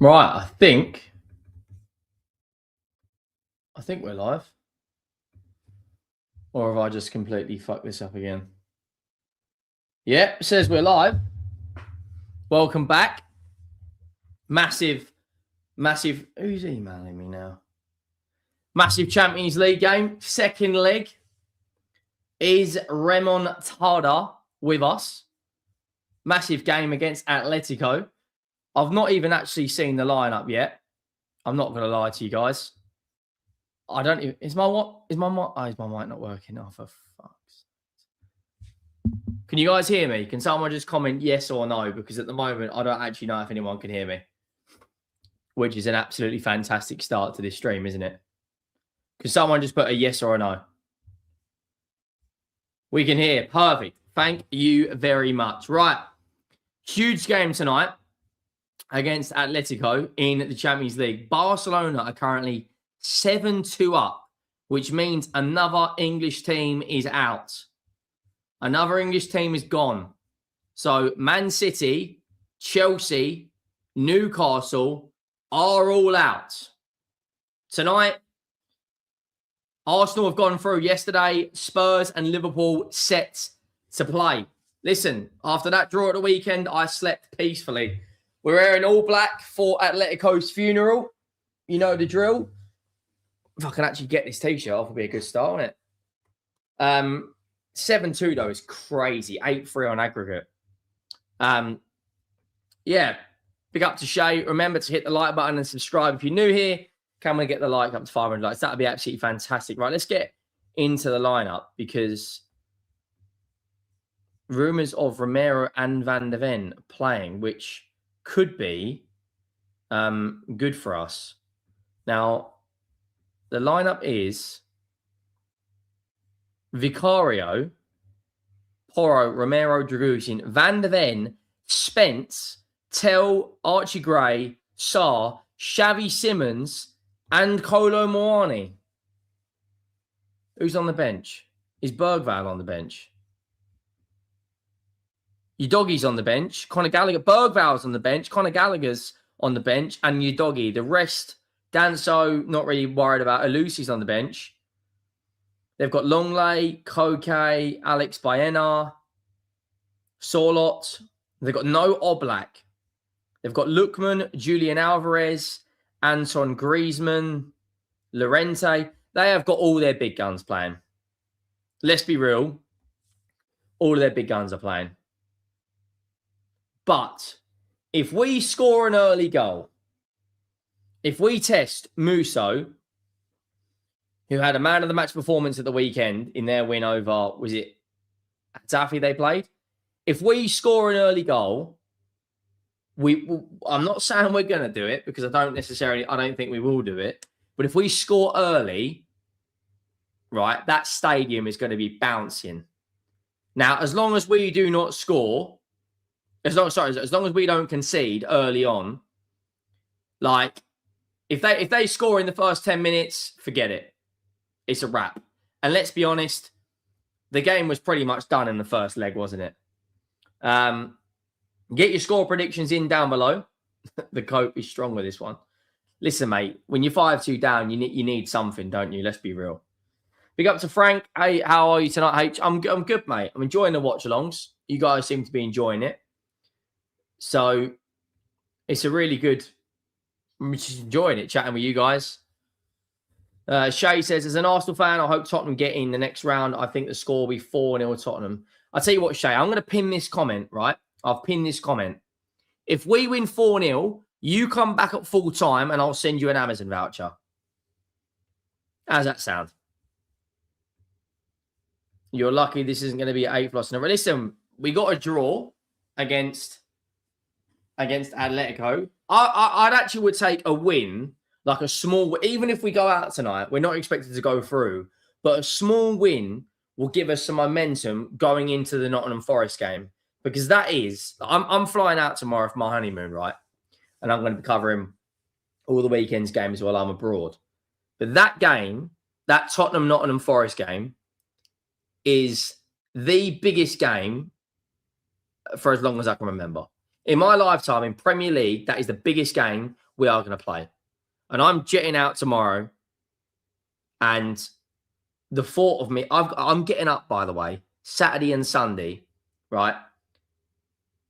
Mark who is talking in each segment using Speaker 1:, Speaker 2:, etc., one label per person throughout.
Speaker 1: Right, I think we're live. Or have I just completely fucked this up again? Yep, says we're live. Welcome back. Massive. Who's emailing me now? Massive Champions League game. Second leg. Is Remontada with us? Massive game against Atletico. I've not even actually seen the lineup yet. I'm not going to lie to you guys. I don't even. Is my mic not working? Oh, for fuck's sake. Can you guys hear me? Can someone just comment yes or no? Because at the moment, I don't actually know if anyone can hear me. Which is an absolutely fantastic start to this stream, isn't it? Can someone just put a yes or a no? We can hear. Perfect. Thank you very much. Right. Huge game tonight against Atletico in the Champions League. Barcelona are currently 7-2 up, which means another English team is out. Another English team is gone. So Man City, Chelsea, Newcastle are all out. Tonight, Arsenal have gone through yesterday. Spurs and Liverpool set to play. Listen, after that draw at the weekend, I slept peacefully. We're wearing all black for Atletico's funeral. You know the drill. If I can actually get this t-shirt off, it'll be a good start on it. 7-2 though is crazy. 8-3 on aggregate. Yeah, big up to Shay. Remember to hit the like button and subscribe if you're new here. Can we get the like up to 500 likes? That would be absolutely fantastic. Right, let's get into the lineup because rumours of Romero and Van de Ven playing, which could be good for us. Now, the lineup is Vicario, Porro, Romero, Dragusin, Van de Ven, Spence, Tell, Archie Gray, Sarr, Xavi Simons, and Kolo Muani. Who's on the bench? Is Bergvall on the bench? Udogie's on the bench. Conor Gallagher. Bergvall's on the bench. Conor Gallagher's on the bench. And Udogie. The rest, Danso, not really worried about. Alusi's on the bench. They've got Longley, Koke, Alex Baena, Sorlot. They've got no Oblak. They've got Lookman, Julian Alvarez, Anton Griezmann, Llorente. They have got all their big guns playing. Let's be real. All of their big guns are playing. But if we score an early goal, if we test Musso, who had a man of the match performance at the weekend in their win over, was it Taffy they played? If we score an early goal, I'm not saying we're going to do it because I don't think we will do it. But if we score early, right, that stadium is going to be bouncing. Now, as long as we do not score, as long as we don't concede early on, like if they score in the first 10 minutes, forget it. It's a wrap. And let's be honest, the game was pretty much done in the first leg, wasn't it? Get your score predictions in down below. The cope is strong with this one. Listen, mate, when you're 5-2 down, you need something, don't you? Let's be real. Big up to Frank. Hey, how are you tonight, H? I'm good, mate. I'm enjoying the watch-alongs. You guys seem to be enjoying it. So it's a really good... I'm just enjoying it, chatting with you guys. Shay says, as an Arsenal fan, I hope Tottenham get in the next round. I think the score will be 4-0 Tottenham. I'll tell you what, Shay, I'm going to pin this comment, right? I've pinned this comment. If we win 4-0, you come back at full time and I'll send you an Amazon voucher. How's that sound? You're lucky this isn't going to be 8 plus in a row. Listen, we got a draw against Atletico. I'd actually would take a win, like a small, even if we go out tonight, we're not expected to go through, but a small win will give us some momentum going into the Nottingham Forest game. Because that is, I'm flying out tomorrow for my honeymoon, right? And I'm going to be covering all the weekend's games while I'm abroad. But that game, that Tottenham-Nottingham Forest game, is the biggest game for as long as I can remember. In my lifetime in Premier League, that is the biggest game we are going to play. And I'm jetting out tomorrow. And the thought of me, I'm getting up, by the way, Saturday and Sunday, right?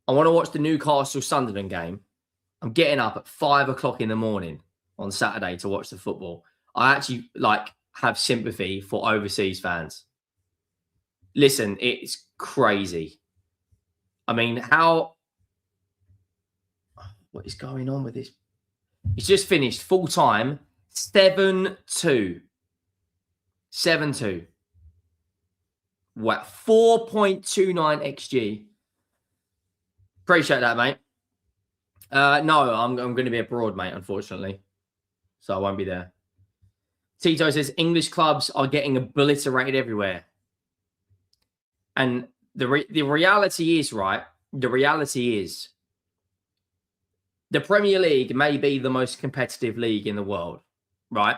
Speaker 1: I want to watch the Newcastle-Sunderland game. I'm getting up at 5 o'clock in the morning on Saturday to watch the football. I actually have sympathy for overseas fans. Listen, it's crazy. I mean, what is going on with this? It's just finished full time, 7-2. 7-2. Wow, 4.29 XG. Appreciate that, mate. No, I'm going to be abroad, mate, unfortunately. So I won't be there. Tito says, English clubs are getting obliterated everywhere. And the reality is, right? The reality is the Premier League may be the most competitive league in the world, right?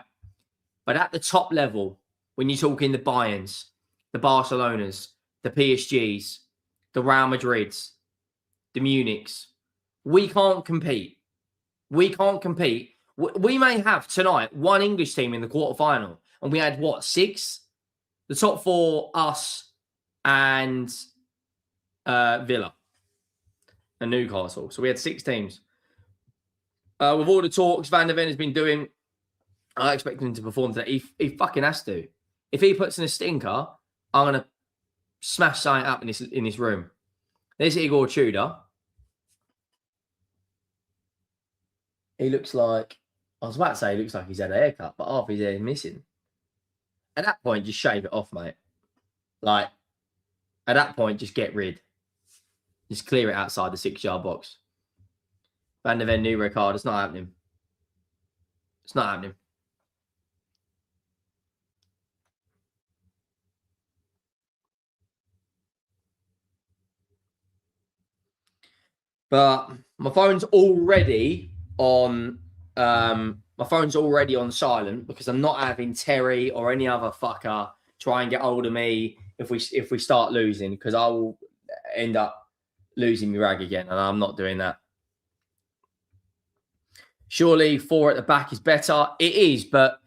Speaker 1: But at the top level, when you're talking the Bayerns, the Barcelonas, the PSGs, the Real Madrids, the Munichs, we can't compete. We can't compete. We may have tonight one English team in the quarterfinal, and we had what, 6? The top 4, us and Villa and Newcastle. So we had 6 teams. With all the talks Van der Ven has been doing, I expect him to perform today. He fucking has to. If he puts in a stinker, I'm gonna smash something up in this room. There's Igor Tudor. He looks like, I was about to say he looks like he's had a haircut, but half his hair is missing. At that point, just shave it off, mate. Like, at that point, just get rid. Just clear it outside the 6-yard box. Van der Ven, new record. It's not happening. It's not happening. But my phone's already on. My phone's already on silent because I'm not having Terry or any other fucker try and get hold of me if we start losing, because I will end up losing my rag again, and I'm not doing that. Surely 4 at the back is better. It is, but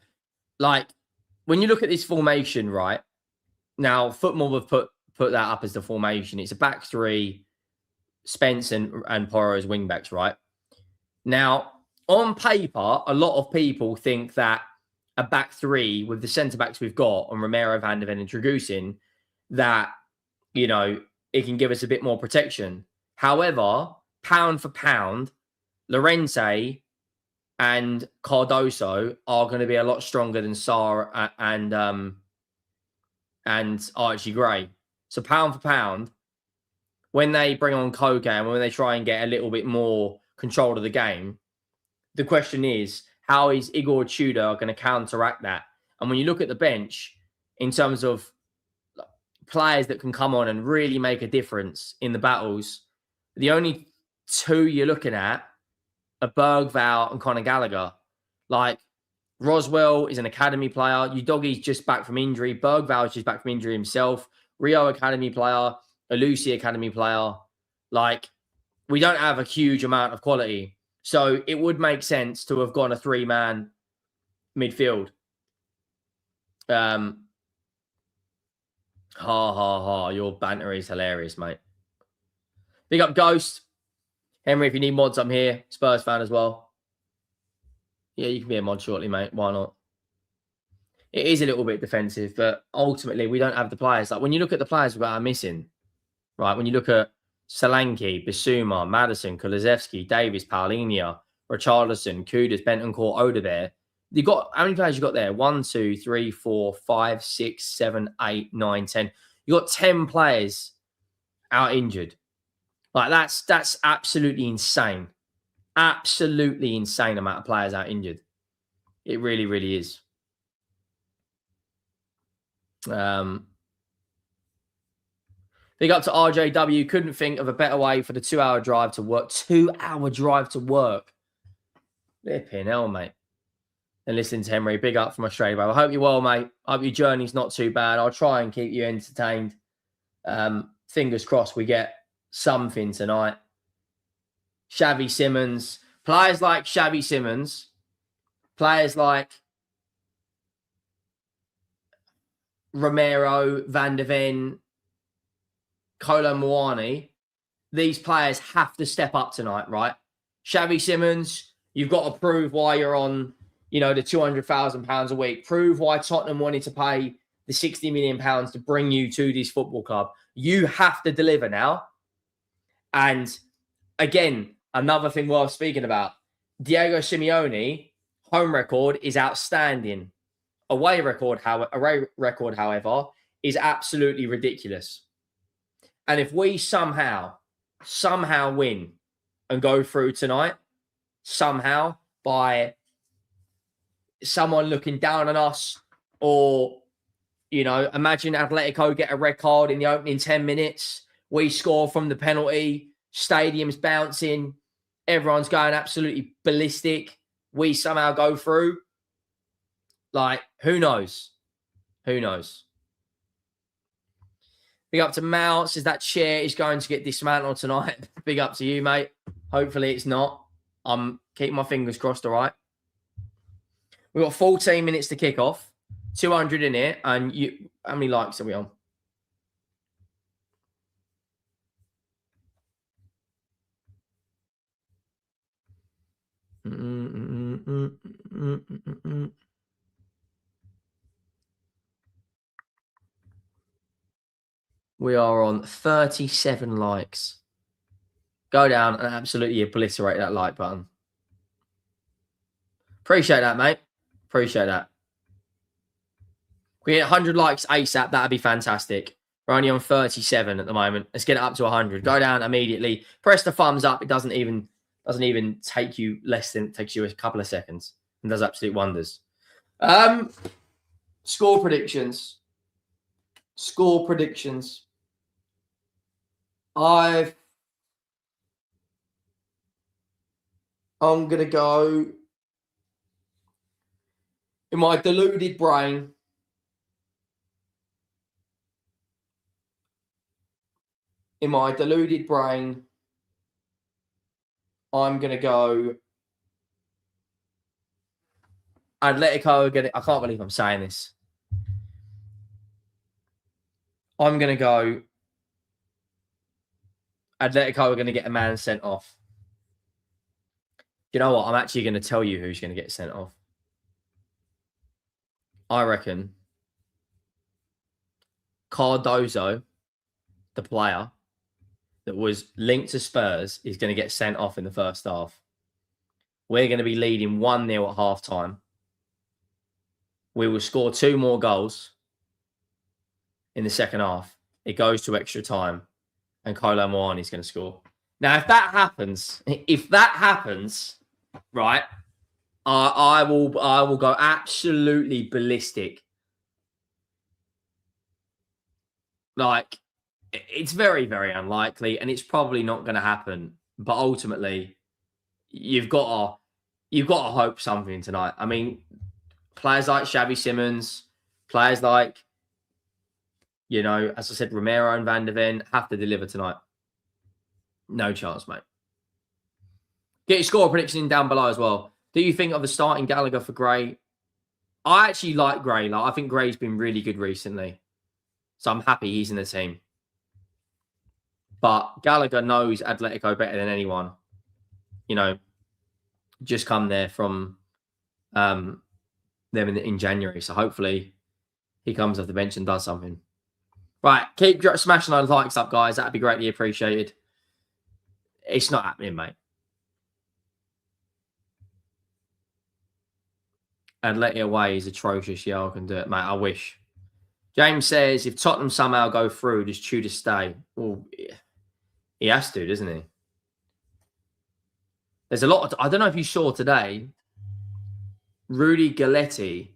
Speaker 1: like when you look at this formation, right now, Football have put that up as the formation. It's a back 3, Spence and Porro as wing backs, right? Now, on paper, a lot of people think that a back 3 with the centre backs we've got on Romero, Van der Ven, and Dragusin, that, you know, it can give us a bit more protection. However, pound for pound, Llorente and Cardoso are going to be a lot stronger than Sarr and Archie Gray. So pound for pound, when they bring on Koke and when they try and get a little bit more control of the game, the question is, how is Igor Tudor going to counteract that? And when you look at the bench, in terms of players that can come on and really make a difference in the battles, the only 2 you're looking at are Bergvall and Conor Gallagher. Like, Roswell is an academy player. Udogie's just back from injury. Bergvall is just back from injury himself. Rio academy player. Alusi academy player. Like, we don't have a huge amount of quality. So it would make sense to have gone a 3-man midfield. Your banter is hilarious, mate. Big up Ghost. Henry, if you need mods, I'm here. Spurs fan as well. Yeah, you can be a mod shortly, mate. Why not? It is a little bit defensive, but ultimately we don't have the players. Like, when you look at the players we are missing, right? When you look at Solanke, Bissouma, Maddison, Kulusevski, Davis, Paulinho, Richarlison, Kudus, Bentancur, Odegaard. You got, how many players you got there? 1, 2, 3, 4, 5, 6, 7, 8, 9, 10. You got 10 players out injured. Like, that's absolutely insane. Absolutely insane amount of players out injured. It really, really is. Big up to RJW. Couldn't think of a better way for the 2-hour drive to work. 2-hour drive to work. Flipping hell, mate. And listening to Henry. Big up from Australia, bro. I hope you're well, mate. I hope your journey's not too bad. I'll try and keep you entertained. Fingers crossed we get something tonight. Xavi Simons, Players like Xavi Simons, players like Romero, Van de Ven, Kolo Muani, these players have to step up tonight, right? Xavi Simons, you've got to prove why you're on, the £200,000 a week. Prove why Tottenham wanted to pay the £60 million to bring you to this football club. You have to deliver now. And again, another thing worth speaking about, Diego Simeone, home record is outstanding. Away record, however, is absolutely ridiculous. And if we somehow win and go through tonight, somehow by someone looking down on us, or, imagine Atletico get a red card in the opening 10 minutes, we score from the penalty, stadium's bouncing, everyone's going absolutely ballistic, we somehow go through, who knows? Who knows? Big up to Mal, says that chair is going to get dismantled tonight. Big up to you, mate. Hopefully it's not. I'm keeping my fingers crossed, all right? We've got 14 minutes to kick off. 200 in here. And how many likes are we on? We are on 37 likes. Go down and absolutely obliterate that like button. Appreciate that, mate. Appreciate that. If we get 100 likes ASAP, that'd be fantastic. We're only on 37 at the moment. Let's get it up to 100. Go down immediately. Press the thumbs up. It doesn't even take you takes you a couple of seconds and does absolute wonders. Score predictions. I'm gonna go in my deluded brain. I'm gonna go Atletico are gonna. I can't believe I'm saying this. I'm gonna go Atletico are gonna get a man sent off. You know what? I'm actually gonna tell you who's gonna get sent off. I reckon Cardozo, the player that was linked to Spurs, is going to get sent off in the first half. We're going to be leading 1-0 at half-time. We will score 2 more goals in the second half. It goes to extra time, and Kolo Muani is going to score. Now, if that happens, right, I will go absolutely ballistic. It's very, very unlikely, and it's probably not going to happen. But ultimately, you've got to hope something tonight. I mean, players like Xavi Simons, players like, as I said, Romero and Van de Ven have to deliver tonight. No chance, mate. Get your score prediction in down below as well. Do you think of the starting Gallagher for Gray? I actually like Gray. I think Gray's been really good recently. So I'm happy he's in the team. But Gallagher knows Atletico better than anyone. Just come there from them in January. So hopefully he comes off the bench and does something. Right, keep smashing those likes up, guys. That'd be greatly appreciated. It's not happening, mate. Atleti away is atrocious. Yeah, I can do it, mate. I wish. James says, if Tottenham somehow go through, does Tudor stay? Well, he has to, doesn't he? There's a lot. I don't know if you saw today, Rudy Galletti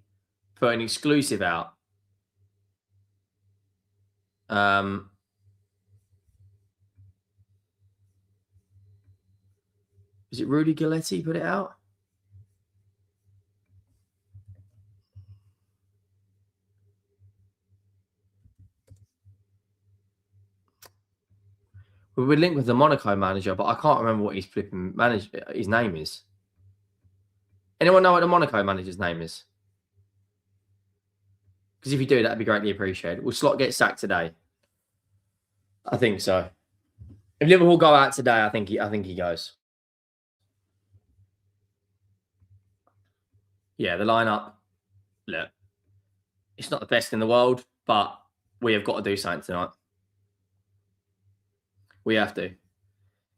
Speaker 1: put an exclusive out. Is it Rudy Galletti put it out? we're linked with the Monaco manager, but I can't remember what his name is. Anyone know what the Monaco manager's name is? Because if you do, that'd be greatly appreciated. Will Slot get sacked today? I think so. If Liverpool go out today, I think he goes. Yeah, the lineup. Look, it's not the best in the world, but we have got to do something tonight. We have to.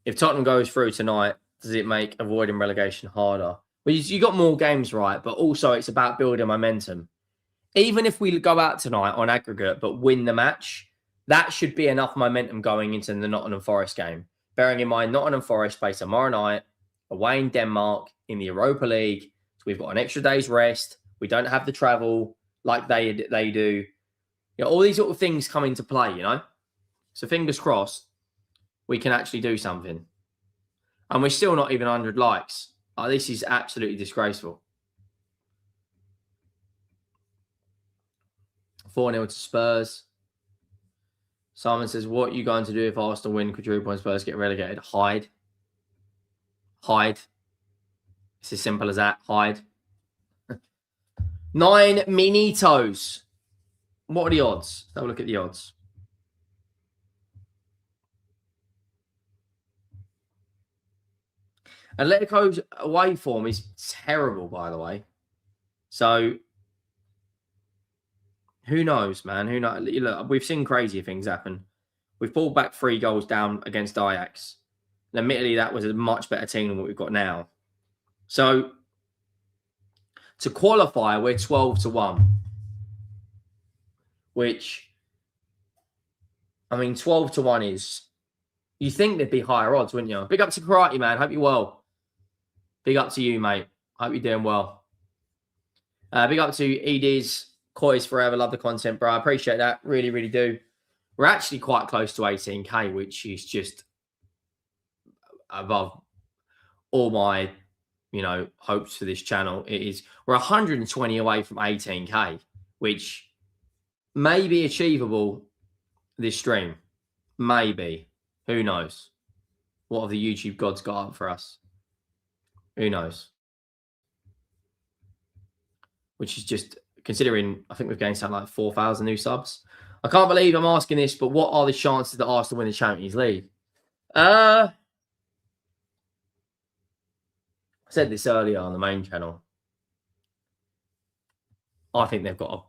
Speaker 1: If Tottenham goes through tonight, does it make avoiding relegation harder? Well, you got more games, right? But also it's about building momentum. Even if we go out tonight on aggregate but win the match, that should be enough momentum going into the Nottingham Forest game. Bearing in mind, Nottingham Forest play tomorrow night, away in Denmark in the Europa League. So we've got an extra day's rest. We don't have the travel like they do. You know, all these sort of things come into play, you know? So fingers crossed, we can actually do something. And we're still not even 100 likes. Oh, this is absolutely disgraceful. 4-0 to Spurs. Simon says, what are you going to do if Arsenal win, quadruple, and Spurs get relegated? Hide. Hide. It's as simple as that. Hide. 9 Minitos. What are the odds? Let's have a look at the odds. Atletico's away form is terrible, by the way. So, who knows, man? Who knows? Look, we've seen crazier things happen. We've pulled back 3 goals down against Ajax. And admittedly, that was a much better team than what we've got now. So, to qualify, we're 12-1. Which, I mean, 12-1 is... You think there'd be higher odds, wouldn't you? Big up to Karate, man. Hope you're well. Big up to you, mate. Hope you're doing well. Big up to Edie's Coys Forever. Love the content, bro. I appreciate that. Really, really do. We're actually quite close to 18K, which is just above all my, hopes for this channel. We're 120 away from 18K, which may be achievable this stream. Maybe. Who knows? What have the YouTube gods got up for us? Who knows? Which is just, considering, I think we've gained something like 4,000 new subs. I can't believe I'm asking this, but what are the chances that Arsenal win the Champions League? I said this earlier on the main channel. I think they've got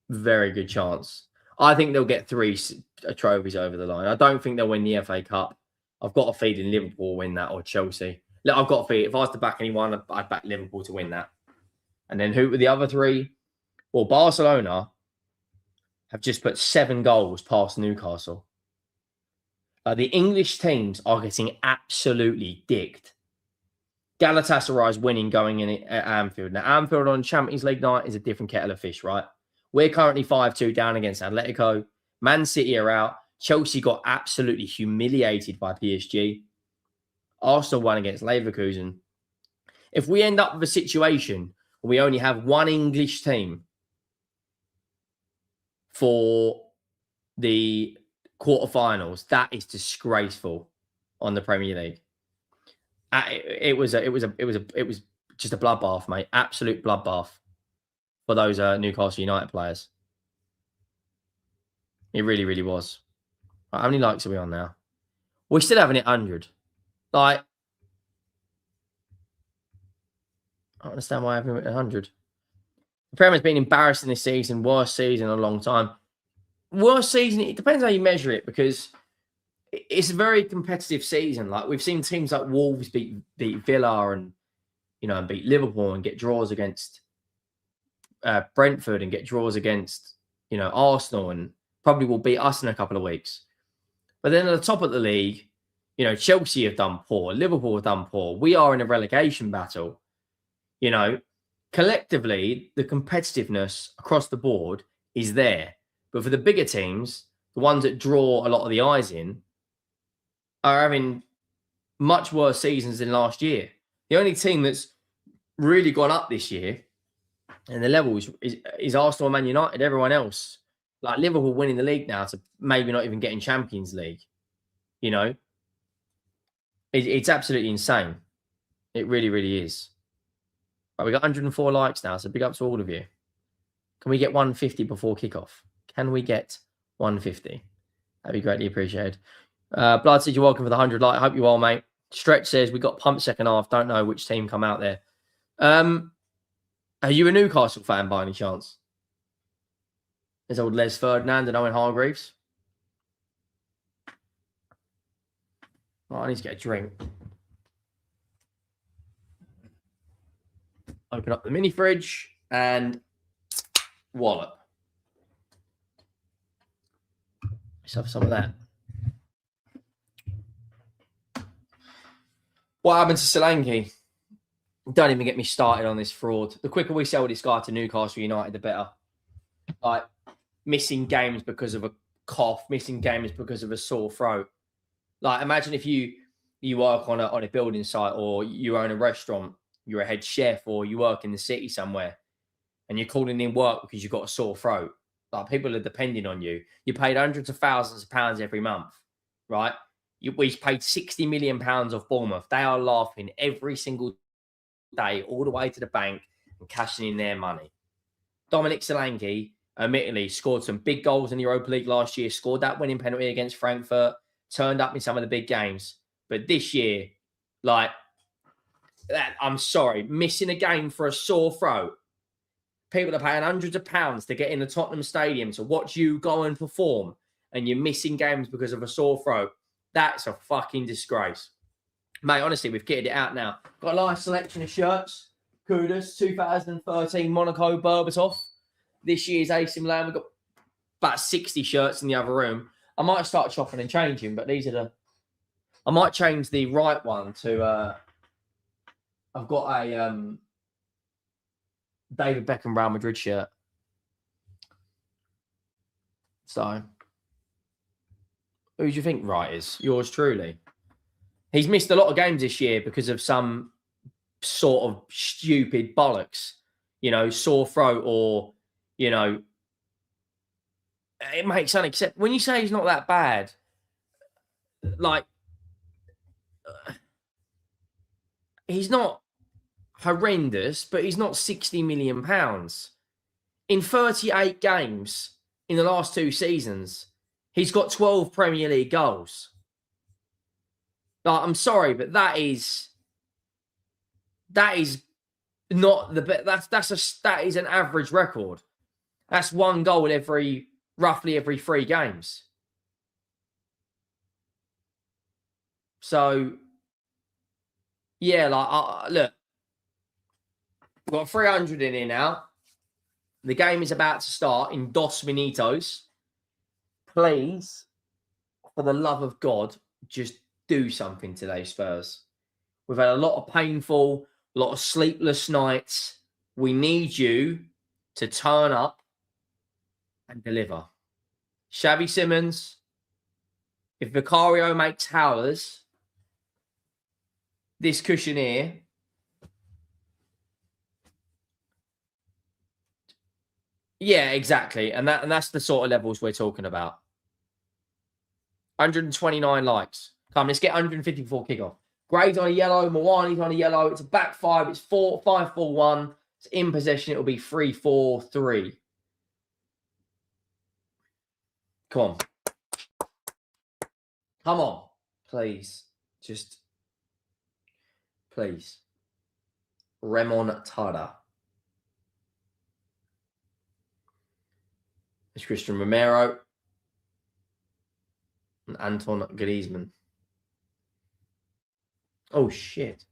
Speaker 1: a very good chance. I think they'll get 3 trophies over the line. I don't think they'll win the FA Cup. I've got a feeling Liverpool will win that, or Chelsea. Look, I've got a feeling if I was to back anyone, I'd back Liverpool to win that. And then who were the other 3? Well, Barcelona have just put 7 goals past Newcastle. The English teams are getting absolutely dicked. Galatasaray's winning going in at Anfield. Now, Anfield on Champions League night is a different kettle of fish, right? We're currently 5-2 down against Atletico. Man City are out. Chelsea got absolutely humiliated by PSG. Arsenal won against Leverkusen. If we end up with a situation where we only have 1 English team for the quarterfinals, that is disgraceful on the Premier League. It was just a bloodbath, mate. Absolute bloodbath for those Newcastle United players. It really, really was. How many likes are we on now? We're still having it 100. Like, I don't understand why I haven't 100. The Premier's been embarrassing this season. Worst season in a long time. Worst season, it depends how you measure it, because it's a very competitive season. Like, we've seen teams like Wolves beat Villa and beat Liverpool and get draws against Brentford and get draws against Arsenal, and probably will beat us in a couple of weeks. But then at the top of the league, Chelsea have done poor, Liverpool have done poor. We are in a relegation battle. Collectively, the competitiveness across the board is there. But for the bigger teams, the ones that draw a lot of the eyes in, are having much worse seasons than last year. The only team that's really gone up this year, and the level is Arsenal and Man United. Everyone else, like Liverpool winning the league now to maybe not even getting Champions League. You know, it's absolutely insane. It really, really is. Right, we got 104 likes now, so big up to all of you. Can we get 150 before kickoff? Can we get 150? That'd be greatly appreciated. Blood says you're welcome for the 100 like. Hope you are, mate. Stretch says we got pumped second half. Don't know which team come out there. Are you a Newcastle fan by any chance? There's old Les Ferdinand and Owen Hargreaves. Right, I need to get a drink. Open up the mini fridge and wallop. Let's have some of that. What happened to Solanke? Don't even get me started on this fraud. The quicker we sell this guy to Newcastle United, the better. Like, missing games because of a cough, missing games because of a sore throat. Like, imagine if you work on a building site, or you own a restaurant, you're a head chef, or you work in the city somewhere, and you're calling in work because you've got a sore throat. Like, people are depending on you. You paid hundreds of thousands of pounds every month, right? We paid £60 million off Bournemouth. They are laughing every single day all the way to the bank and cashing in their money. Dominic Solanke, admittedly, scored some big goals in the Europa League last year, scored that winning penalty against Frankfurt, turned up in some of the big games. But this year, like, that, I'm sorry, missing a game for a sore throat. People are paying hundreds of pounds to get in the Tottenham Stadium to watch you go and perform, and you're missing games because of a sore throat. That's a fucking disgrace. Mate, honestly, we've kitted it out now. Got a nice selection of shirts. Kudos, 2013 Monaco Berbatov. This year's AC Milan. We've got about 60 shirts in the other room. I might start chopping and changing, but these are the... I might change the right one to... I've got a David Beckham Real Madrid shirt. So... Who do you think right is? Yours truly. He's missed a lot of games this year because of some sort of stupid bollocks. You know, sore throat, or, you know, it makes unacceptable. When you say he's not that bad, like, he's not horrendous, but he's not £60 million. In 38 games in the last 2 seasons, he's got 12 Premier League goals. Like, I'm sorry, but that is not the best. That is an average record. That's one goal roughly every 3 games. So, yeah, like, look, we've got 300 in here now. The game is about to start in 2 minutos. Please, for the love of God, just do something today, Spurs. We've had a lot of painful, a lot of sleepless nights. We need you to turn up and deliver. Xavi Simons, if Vicario makes howlers, this cushion here, yeah, exactly. And that's the sort of levels we're talking about. 129 likes. Come, let's get 150 before kickoff. Gray's on a yellow. Mawani's on a yellow. It's a back 5. It's 5-4-1. It's in possession. It'll be 3-4-3. Come on. Come on. Please. Just. Please. Remontada. It's Christian Romero. And Anton Griezmann. Oh, shit.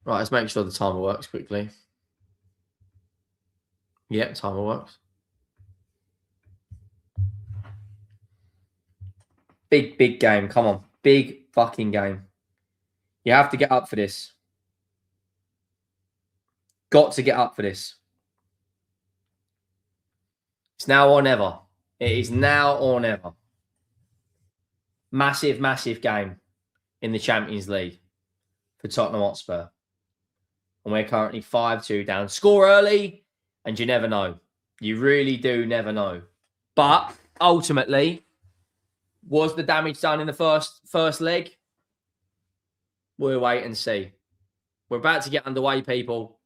Speaker 1: Right, let's make sure the timer works quickly. Yep, timer works. Big game. Come on. Big fucking game. You have to get up for this. Got to get up for this. It's now or never. It is now or never. Massive, massive game in the Champions League for Tottenham Hotspur. And we're currently 5-2 down. Score early, and you never know. You really do never know. But ultimately, was the damage done in the first leg? We'll wait and see. We're about to get underway, people.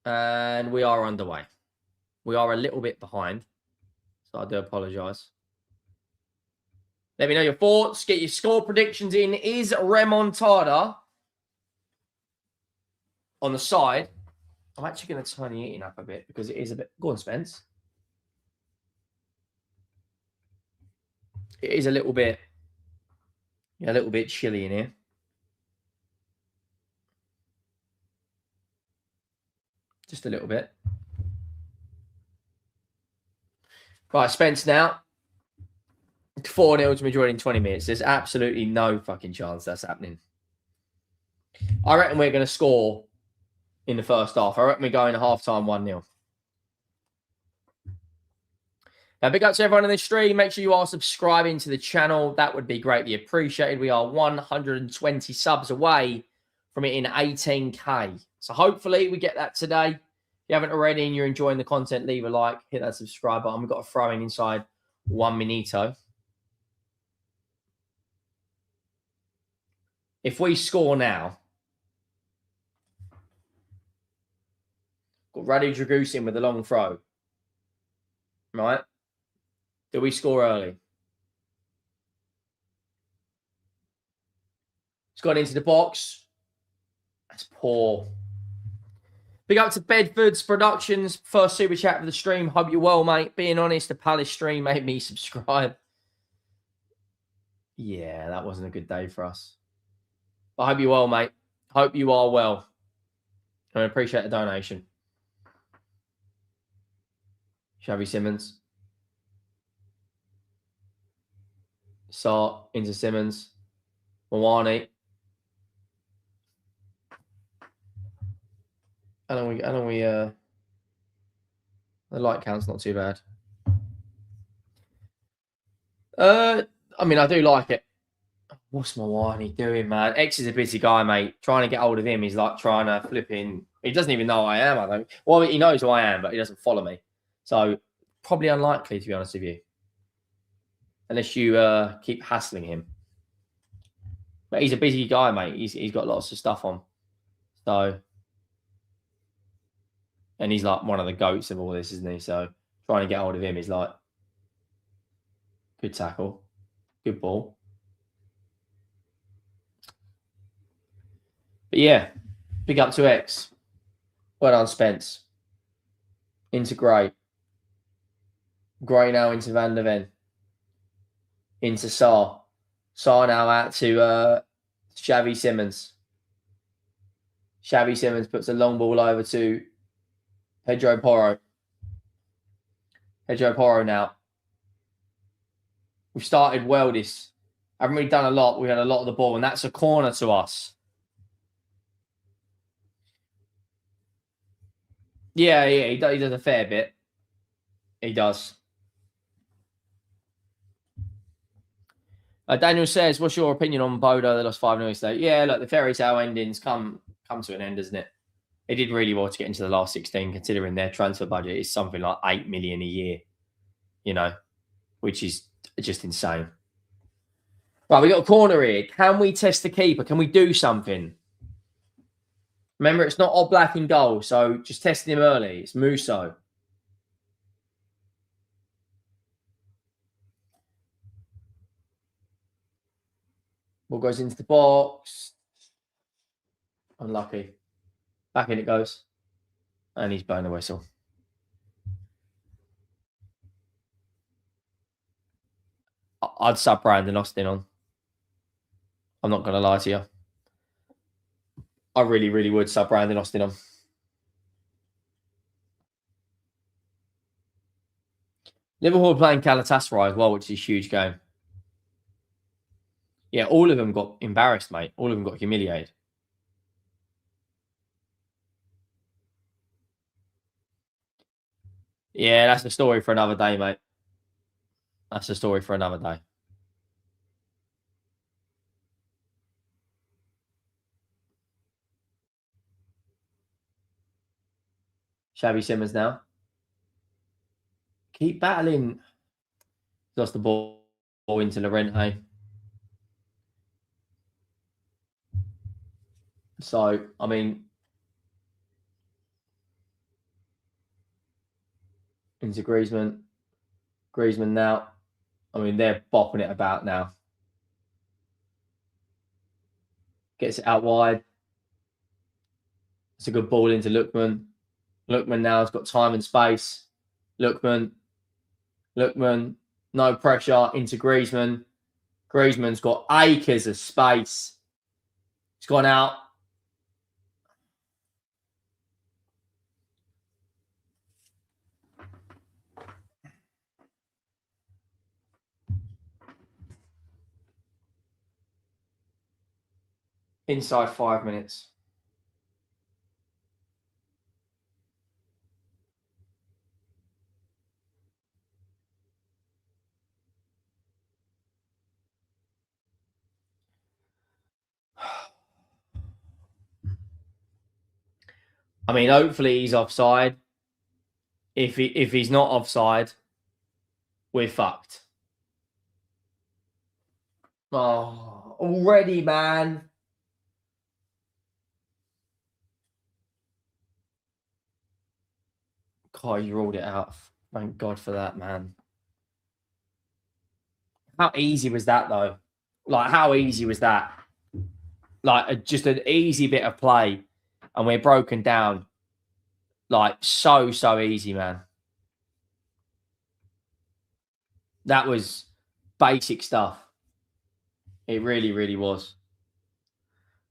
Speaker 1: And we are underway. We are a little bit behind. So I do apologise. Let me know your thoughts. Get your score predictions in. Is remontada on the side? I'm actually going to turn the heating up a bit because it is a bit... Go on, Spence. It is a little bit chilly in here. Just a little bit. Right, Spence now. 4-0 to Madrid in 20 minutes. There's absolutely no fucking chance that's happening. I reckon we're going to score in the first half. I reckon we're going to half-time 1-0. Now, big up to everyone in the stream. Make sure you are subscribing to the channel. That would be greatly appreciated. We are 120 subs away from it in 18K. So hopefully we get that today. If you haven't already and you're enjoying the content, leave a like, hit that subscribe button. We've got a throw in inside 1 minute. If we score now, got Radu Dragusin with a long throw. Right? Do we score early? It's gone into the box. That's poor. Big up to Bedford's Productions. First super chat for the stream. Hope you're well, mate. Being honest, the Palace stream made me subscribe. Yeah, that wasn't a good day for us. But I hope you're well, mate. Hope you are well. I appreciate the donation. Xavi Simmons. Sart into Simmons. Mawani. The light count's not too bad. I mean, I do like it. What's Mawani doing, man? X is a busy guy, mate. Trying to get hold of him, he's like trying to flip in. He doesn't even know who I am, I don't. Well, he knows who I am, but he doesn't follow me. So, probably unlikely, to be honest with you. Unless you keep hassling him. But he's a busy guy, mate. He's got lots of stuff on. So... And he's like one of the goats of all this, isn't he? So trying to get hold of him is like, good tackle, good ball. But yeah, big up to X. Well done, Spence. Into Gray. Gray now into Van der Ven. Into Sar. Sar now out to Xavi Simmons. Xavi Simmons puts a long ball over to Pedro Porro. Pedro Porro now. We've started well this. Haven't really done a lot. We had a lot of the ball, and that's a corner to us. Yeah, he does a fair bit. He does. Daniel says, what's your opinion on Bodo? They lost 5-0 yesterday. Yeah, look, the fairy tale endings come to an end, doesn't it? They did really well to get into the last 16, considering their transfer budget is something like 8 million a year, you know, which is just insane. Right, we got a corner here. Can we test the keeper? Can we do something? Remember, it's not all black in goal, so just testing him early. It's Musso. Ball goes into the box. Unlucky. Back in it goes. And he's blown the whistle. I'd sub Brandon Austin on. I'm not going to lie to you. I really, really would sub Brandon Austin on. Liverpool playing Galatasaray as well, which is a huge game. Yeah, all of them got embarrassed, mate. All of them got humiliated. Yeah, that's the story for another day, mate. That's the story for another day. Xavi Simons now. Keep battling. Lost the ball into Llorente. So, I mean, into Griezmann. Griezmann now. I mean, they're bopping it about now. Gets it out wide. It's a good ball into Lookman. Lookman now has got time and space. Lookman. No pressure into Griezmann. Griezmann's got acres of space. It's gone out. Inside 5 minutes. I mean, hopefully he's offside. If he's not offside, we're fucked. Oh, already, man. God, you ruled it out. Thank God for that, man. How easy was that, though? Like, how easy was that? Like, just an easy bit of play, and we're broken down. Like, so easy, man. That was basic stuff. It really was.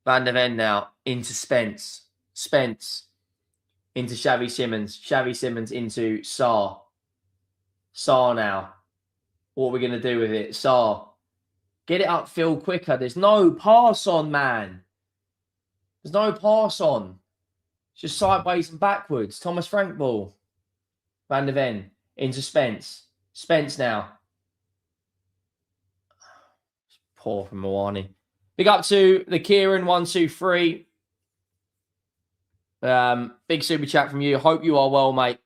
Speaker 1: Van der Ven now into Spence. Spence into Xavi Simons. Xavi Simons into Sarr. Sarr now. What are we going to do with it? Sarr. Get it upfield quicker. There's no pass on, man. There's no pass on. It's just sideways and backwards. Thomas Frank ball. Van der Ven into Spence. Spence now. Poor from Moani. Big up to the Kieran123. Big super chat from you. Hope you are well, mate.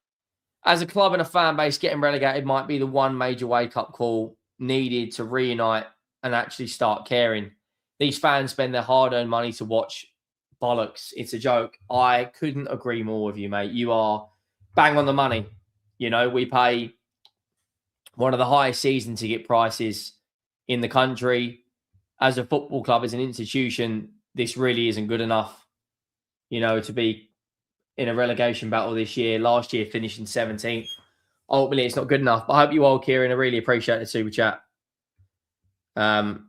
Speaker 1: As a club and a fan base, getting relegated might be the one major wake-up call needed to reunite and actually start caring. These fans spend their hard-earned money to watch bollocks. It's a joke. I couldn't agree more with you, mate. You are bang on the money. You know, we pay one of the highest season ticket prices in the country. As a football club, as an institution, this really isn't good enough, you know, to be in a relegation battle this year. Last year, finishing 17th. Ultimately, it's not good enough. But I hope you all, Kieran. I really appreciate the super chat. And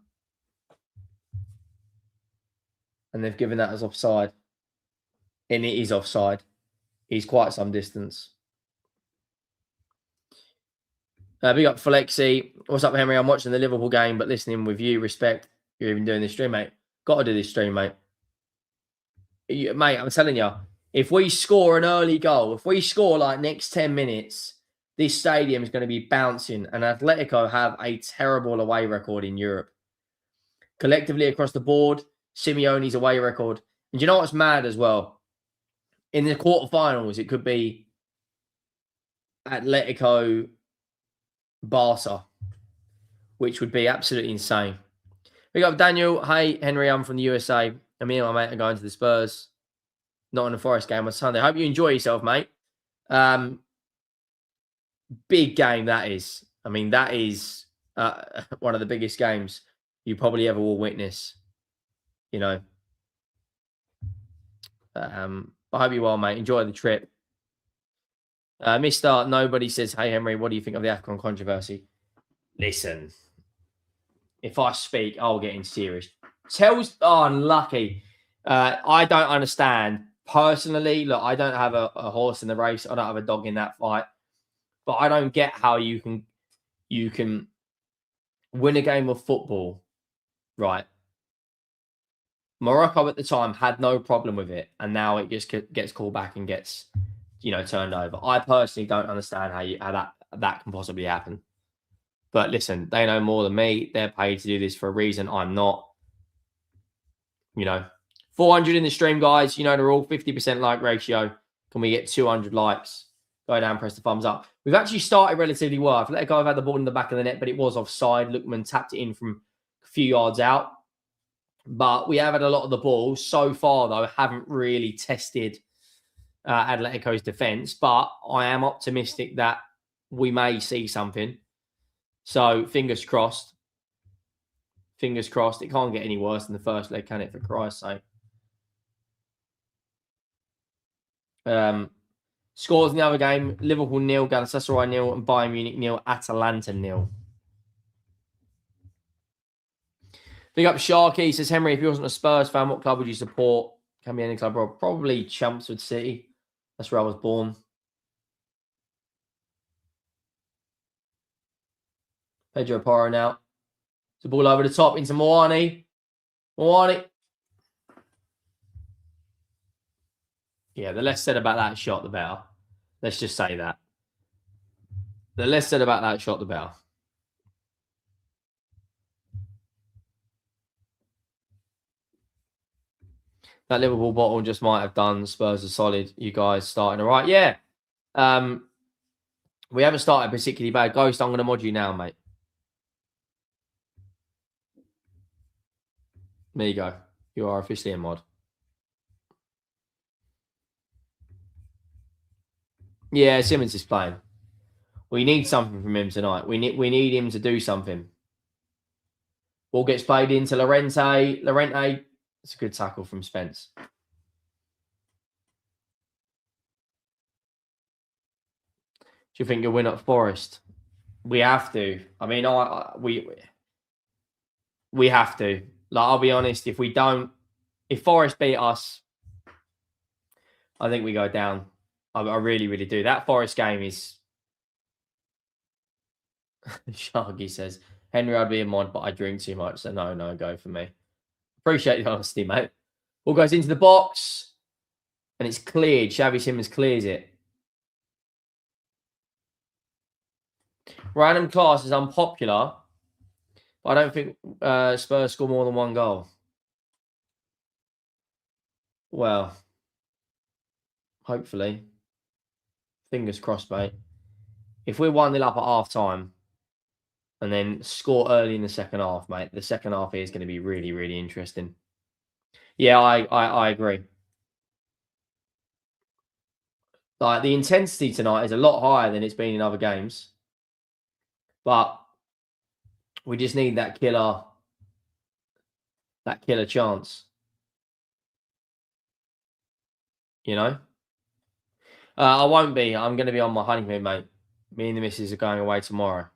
Speaker 1: they've given that as offside. And it is offside. He's quite some distance. Big up Flexi. What's up, Henry? I'm watching the Liverpool game, but listening with you. Respect. You're even doing this stream, mate. Got to do this stream, mate. Mate, I'm telling you, if we score an early goal, if we score like next 10 minutes, this stadium is going to be bouncing. And Atletico have a terrible away record in Europe. Collectively across the board, Simeone's away record. And do you know what's mad as well? In the quarterfinals, it could be Atletico Barca, which would be absolutely insane. We got Daniel. Hey, Henry, I'm from the USA. And me and my mate are going to the Spurs, Nottingham Forest game on Sunday. Hope you enjoy yourself, mate. Big game that is. I mean, that is one of the biggest games you probably ever will witness. You know. I hope you well, mate. Enjoy the trip. Mr. Nobody says, hey, Henry, what do you think of the AFCON controversy? Listen, if I speak, I'll get in serious. Unlucky. I don't understand. Personally, look, I don't have a horse in the race. I don't have a dog in that fight. But I don't get how you can win a game of football, right? Morocco at the time had no problem with it. And now it just gets called back and gets turned over. I personally don't understand how that can possibly happen. But listen, they know more than me. They're paid to do this for a reason. I'm not. 400 in the stream, guys. The rule, 50% like ratio. Can we get 200 likes? Go down, press the thumbs up. We've actually started relatively well. Atletico have had the ball in the back of the net, but it was offside. Lookman tapped it in from a few yards out. But we have had a lot of the ball. So far, though, haven't really tested Atletico's defence. But I am optimistic that we may see something. So fingers crossed. Fingers crossed. It can't get any worse than the first leg, can it, for Christ's sake? Scores in the other game: Liverpool 0, Galatasaray 0, and Bayern Munich 0, Atalanta 0. Big up Sharky. Says, Henry, if you wasn't a Spurs fan, what club would you support? Can be any club, bro. Probably Chelmsford City. That's where I was born. Pedro Porro now. The ball over the top into Moani. Yeah, the less said about that shot, the better. Let's just say that. The less said about that shot, the better. That Liverpool bottle just might have done Spurs are solid. You guys starting all right? Yeah. We haven't started particularly bad. Ghost, I'm going to mod you now, mate. There you go. You are officially a mod. Yeah, Simmons is playing. We need something from him tonight. We need him to do something. Ball gets played into Lorente. It's a good tackle from Spence. Do you think you'll win at Forest? We have to. I mean, we have to. Like, I'll be honest. If Forest beat us, I think we go down. I really, really do. That Forest game is. Sharky says, Henry, I'd be a mod, but I drink too much. So no, go for me. Appreciate the honesty, mate. Ball goes into the box, and it's cleared. Xavi Simmons clears it. Random class is unpopular. I don't think Spurs score more than one goal. Well, hopefully. Fingers crossed, mate. If we're 1-0 up at half time and then score early in the second half, mate, the second half here is going to be really, really interesting. Yeah, I agree. Like, the intensity tonight is a lot higher than it's been in other games. But we just need that killer chance. I won't be. I'm going to be on my honeymoon, mate. Me and the missus are going away tomorrow.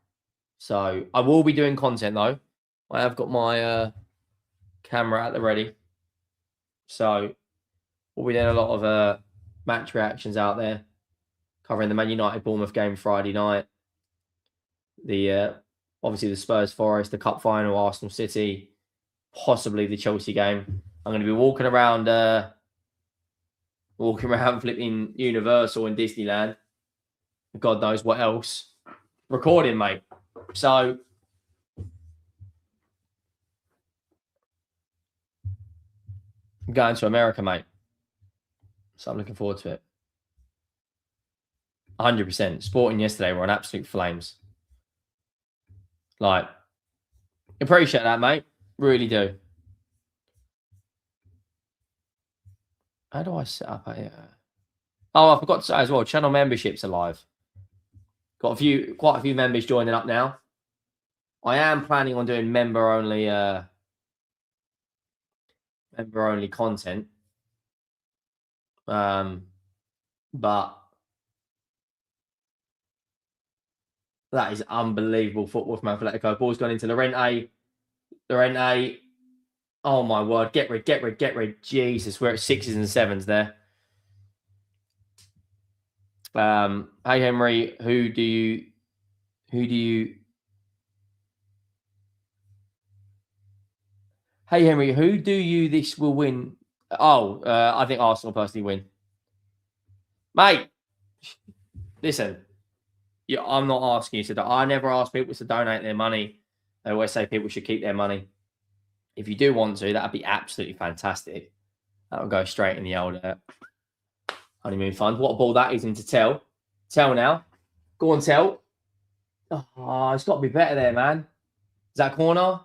Speaker 1: So I will be doing content, though. I have got my camera at the ready. So we'll be doing a lot of match reactions out there, covering the Man United Bournemouth game Friday night. Obviously the Spurs Forest, the Cup final, Arsenal City, possibly the Chelsea game. I'm going to be walking around flipping Universal and Disneyland. God knows what else. Recording, mate. So I'm going to America, mate. So I'm looking forward to it. 100%. Sporting yesterday were on absolute flames. Like, appreciate that, mate. Really do. How do I set up a... Oh, I forgot to say as well, channel memberships are live. Got quite a few members joining up now. I am planning on doing member only content. But that is unbelievable football from Atletico. Ball's gone into Lorente. Oh my word! Get rid! Jesus, we're at 6s and 7s there. Hey Henry, who do you? Hey Henry, who do you this will win? Oh, I think Arsenal personally win, mate. listen, I'm not asking you to. I never ask people to donate their money. I always say people should keep their money. If you do want to, that'd be absolutely fantastic. That'll go straight in the old honeymoon fund. What a ball that is into Tell. Tell now. Go on, Tell. Oh, it's got to be better there, man. Is that a corner?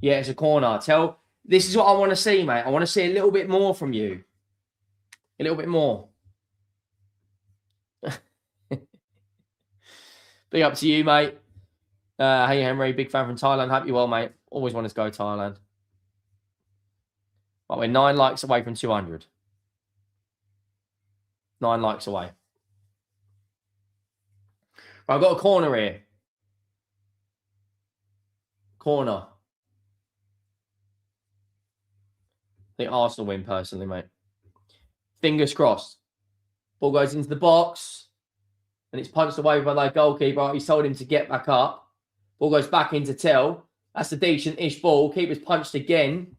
Speaker 1: Yeah, it's a corner. Tell. This is what I want to see, mate. I want to see a little bit more from you. A little bit more. Big up to you, mate. Hey, Henry. Big fan from Thailand. Hope you're well, mate. Always want to go Thailand. Right, we're 9 likes away from 200. 9 likes away. Right, I've got a corner here. Corner. I think Arsenal win personally, mate. Fingers crossed. Ball goes into the box. And it's punched away by that goalkeeper. He's told him to get back up. Ball goes back into Tell. That's a decent-ish ball. Keeper's punched again.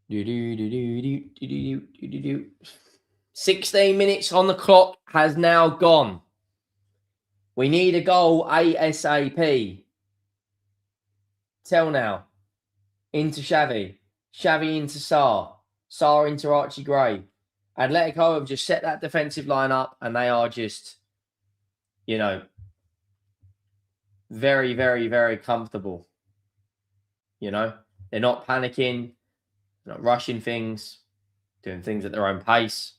Speaker 1: Do, do, do, do, do, do, do, do, do, do. 16 minutes on the clock has now gone. We need a goal ASAP. Tell now. Into Xavi. Xavi into Sarr. Sarr into Archie Gray. Atletico have just set that defensive line up and they are just, you know, very, very, very comfortable. You know, they're not panicking, they're not rushing things, doing things at their own pace.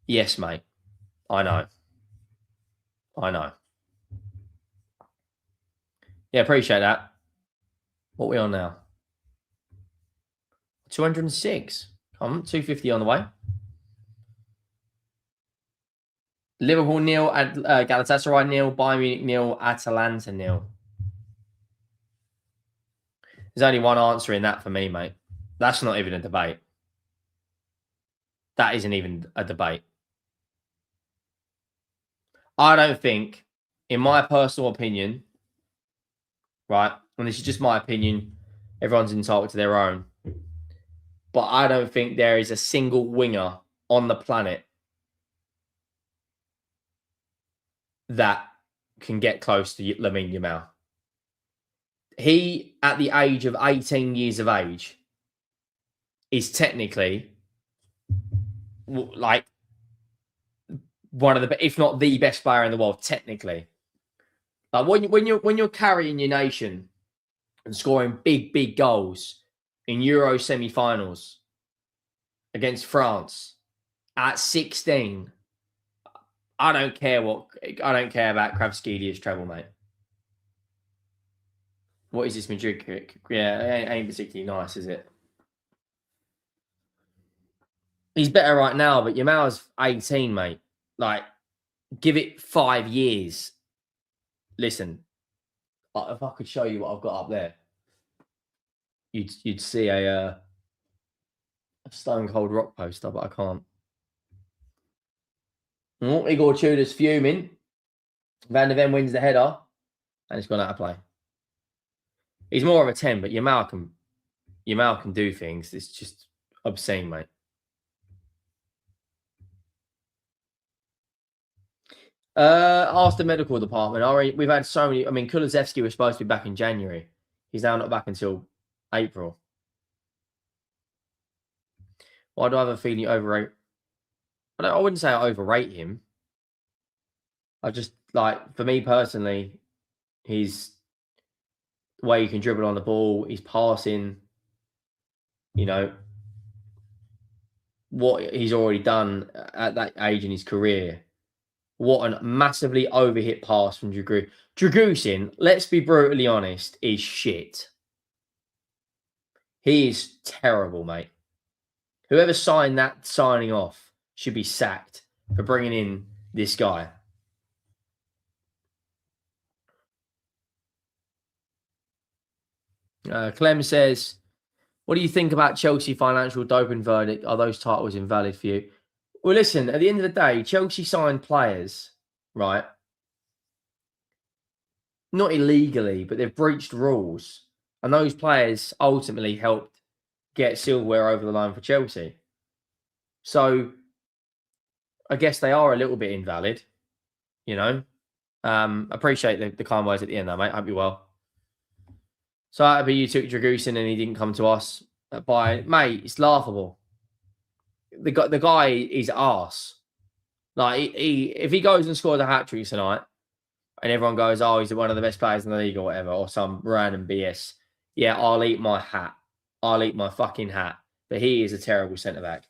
Speaker 1: Yes, mate. I know. I know. Yeah, appreciate that. What are we on now? 206. 250 on the way. Liverpool nil, Galatasaray nil, Bayern Munich nil, Atalanta nil. There's only one answer in that for me, mate. That's not even a debate. That isn't even a debate. I don't think, in my personal opinion, right, and this is just my opinion, everyone's entitled to their own, but I don't think there is a single winger on the planet that can get close to Lamine Yamal. He, at the age of 18 years of age, is technically like one of the, if not the best player in the world, technically. Like when you're carrying your nation and scoring big goals in Euro semi-finals against France at 16, I don't care about Kvaratskhelia treble, mate. What is this Madrid kick? Yeah, it ain't particularly nice, is it? He's better right now, but Yamal's 18, mate. Like, give it 5 years. Listen, if I could show you what I've got up there, you'd see a stone cold rock poster, but I can't. Igor Tudor's fuming. Van der Ven wins the header, and it's gone out of play. He's more of a 10, but Yamal can do things. It's just obscene, mate. Ask the medical department. We've had so many. I mean, Kulusevski was supposed to be back in January. He's now not back until April. Why do I have a feeling you overrate? I wouldn't say I overrate him. I just, like, for me personally, he's the way he can dribble on the ball, he's passing, you know, what he's already done at that age in his career. What a massively overhit pass from Dragusin. Dragusin, let's be brutally honest, is shit. He is terrible, mate. Whoever signed that signing off should be sacked for bringing in this guy. Clem says, what do you think about Chelsea financial doping verdict? Are those titles invalid for you? Well, listen, at the end of the day, Chelsea signed players, right? Not illegally, but they've breached rules. And those players ultimately helped get silverware over the line for Chelsea. So I guess they are a little bit invalid, you know. Appreciate the kind words at the end, though, mate. Hope you're well. So that'd be you took Dragusin and he didn't come to us. Mate, it's laughable. The guy is arse. Like if he goes and scores a hat trick tonight, and everyone goes, "Oh, he's one of the best players in the league" or whatever, or some random BS. Yeah, I'll eat my hat. I'll eat my fucking hat. But he is a terrible centre back.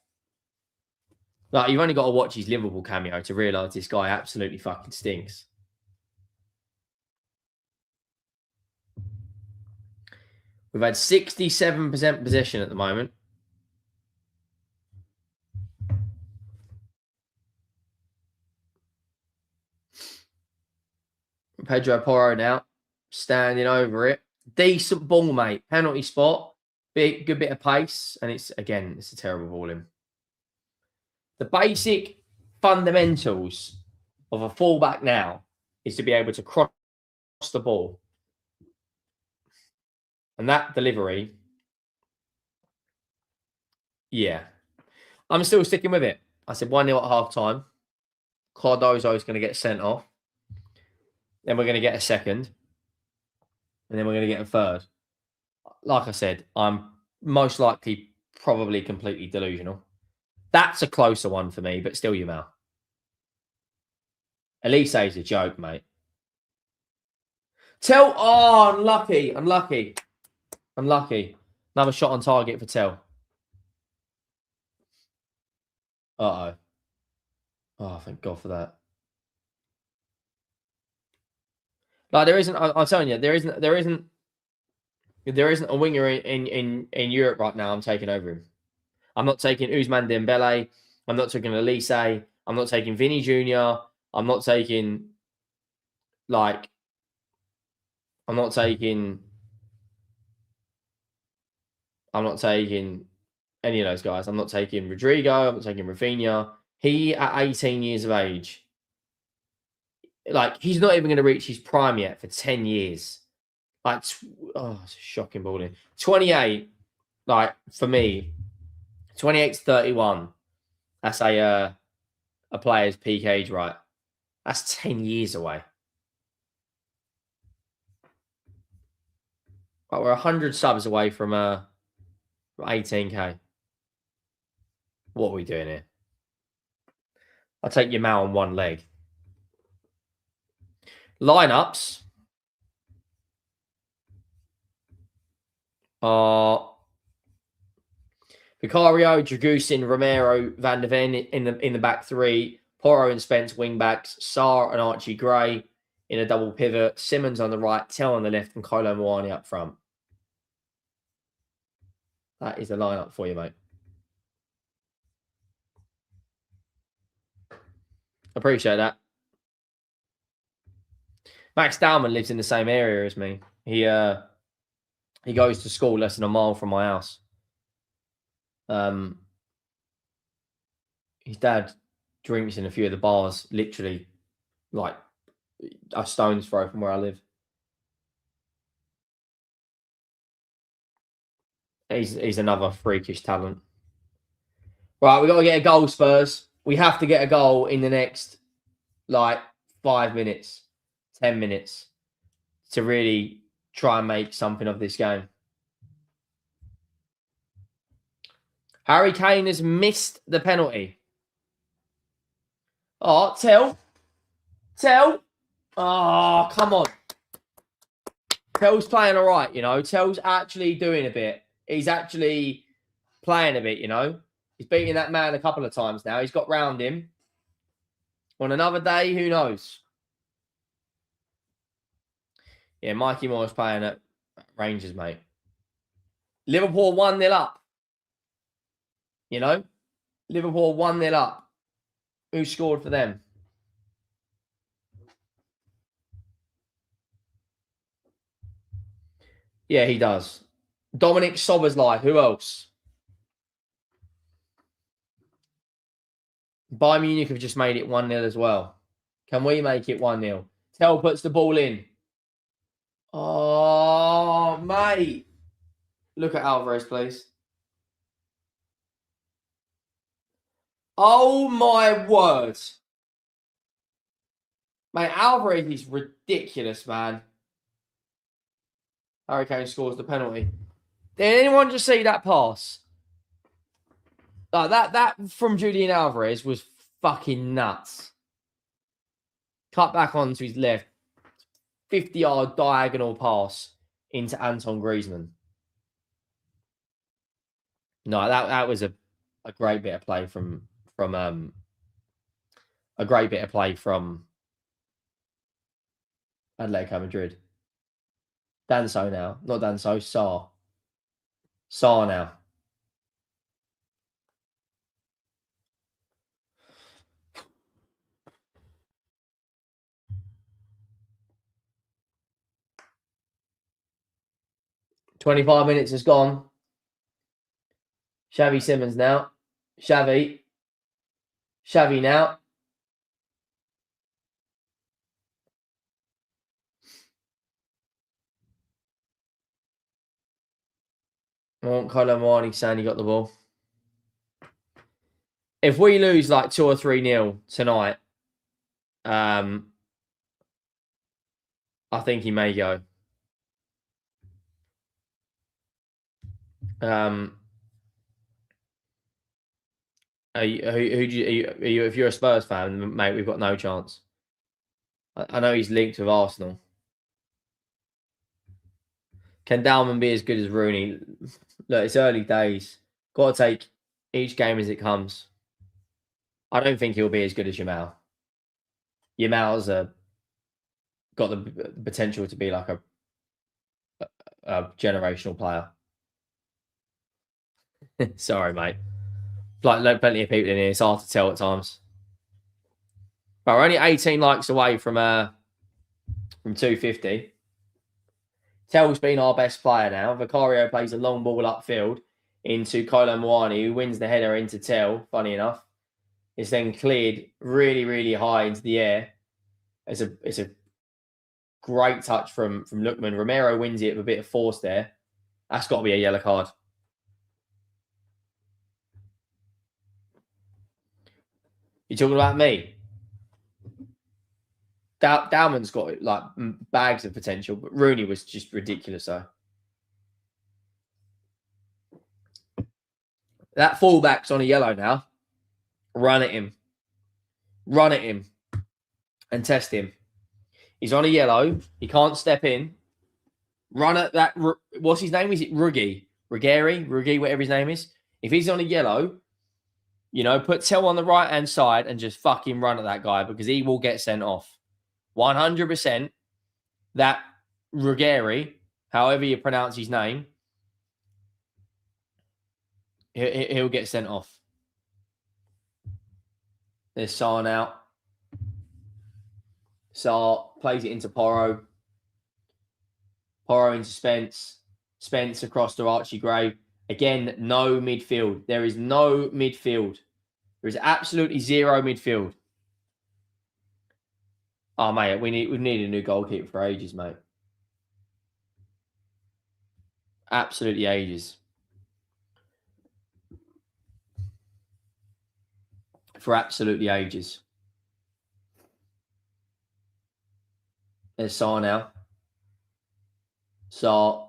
Speaker 1: Like you've only got to watch his Liverpool cameo to realise this guy absolutely fucking stinks. We've had 67% possession at the moment. Pedro Porro now standing over it. Decent ball, mate. Penalty spot. Good bit of pace. And it's a terrible ball in. The basic fundamentals of a fullback now is to be able to cross the ball. And that delivery, yeah. I'm still sticking with it. I said 1-0 at half time. Cardozo is going to get sent off. Then we're going to get a second. And then we're going to get a third. Like I said, I'm most likely probably completely delusional. That's a closer one for me, but still Yamal. Elise is a joke, mate. Unlucky. Another shot on target for Tell. Uh-oh. Oh, thank God for that. Like there isn't. I'm telling you, there isn't a winger in Europe right now. I'm taking over him. I'm not taking Ousmane Dembele. I'm not taking Elise. I'm not taking Vinny Jr. I'm not taking any of those guys. I'm not taking Rodrigo. I'm not taking Rafinha. He at 18 years of age, like he's not even going to reach his prime yet for 10 years. Like, it's a shocking balling. 28, like for me, 28 to 31. That's a player's peak age, right? That's 10 years away. Right, we're 100 subs away from 18k. What are we doing here? I'll take Yamal on one leg. Lineups are Vicario, Dragusin, Romero, Van de Ven in the back three, Porro and Spence wing backs, Sarr and Archie Gray in a double pivot, Simmons on the right, Tell on the left, and Kolo Muani up front. That is the lineup for you, mate. Appreciate that. Max Dowman lives in the same area as me. He goes to school less than a mile from my house. His dad drinks in a few of the bars, literally like a stone's throw from where I live. He's another freakish talent. Right, we got to get a goal, Spurs. We have to get a goal in the next 5 minutes, 10 minutes to really try and make something of this game. Harry Kane has missed the penalty. Oh, Tell. Oh, come on. Tell's playing all right, you know. Tell's actually doing a bit. He's actually playing a bit, you know. He's beating that man a couple of times now. He's got round him. On another day, who knows? Yeah, Mikey Moore's playing at Rangers, mate. Liverpool 1-0 up. You know? Liverpool 1-0 up. Who scored for them? Yeah, he does. Dominic Sobersley. Who else? Bayern Munich have just made it 1-0 as well. Can we make it 1-0? Tell puts the ball in. Oh, mate. Look at Alvarez, please. Oh, my word. Mate, Alvarez is ridiculous, man. Harry Kane scores the penalty. Did anyone just see that pass? Like that from Julian Alvarez was fucking nuts. Cut back onto his left. 50-yard diagonal pass into Anton Griezmann. No, that was a great bit of play from Atletico Madrid. Danso now. Not Danso, Sarr. Sarr now. "25 minutes has gone. Xavi Simons now. Xavi now. Oh, Colomwani saying he got the ball. If we lose like 2 or 3-0 tonight, I think he may go. If you're a Spurs fan, mate, we've got no chance. I know he's linked with Arsenal. Can Dalman be as good as Rooney? Look, it's early days. Got to take each game as it comes. I don't think he'll be as good as Yamal. Yamal's got the potential to be like a generational player. Sorry, mate. Like plenty of people in here. It's hard to tell at times. But we're only 18 likes away from 250. Tell's been our best player now. Vicario plays a long ball upfield into Kolo Muani, who wins the header into Tell, funny enough. It's then cleared really, really high into the air. It's a great touch from Lookman. Romero wins it with a bit of force there. That's got to be a yellow card. You talking about me? Dalman's got like bags of potential, but Rooney was just ridiculous, though. That fullback's on a yellow now. Run at him. Run at him. And test him. He's on a yellow. He can't step in. Run at that. What's his name? Is it Ruggie? Ruggie, whatever his name is. If he's on a yellow, put Tell on the right-hand side and just fucking run at that guy because he will get sent off. 100% that Ruggieri, however you pronounce his name, he'll get sent off. There's Sarr now. Sarr plays it into Porro. Porro into Spence. Spence across to Archie Gray. Again, no midfield. There is no midfield. There is absolutely zero midfield. Oh, mate, we need a new goalkeeper for ages, mate. Absolutely ages. For absolutely ages. There's Sarr now. Sarr.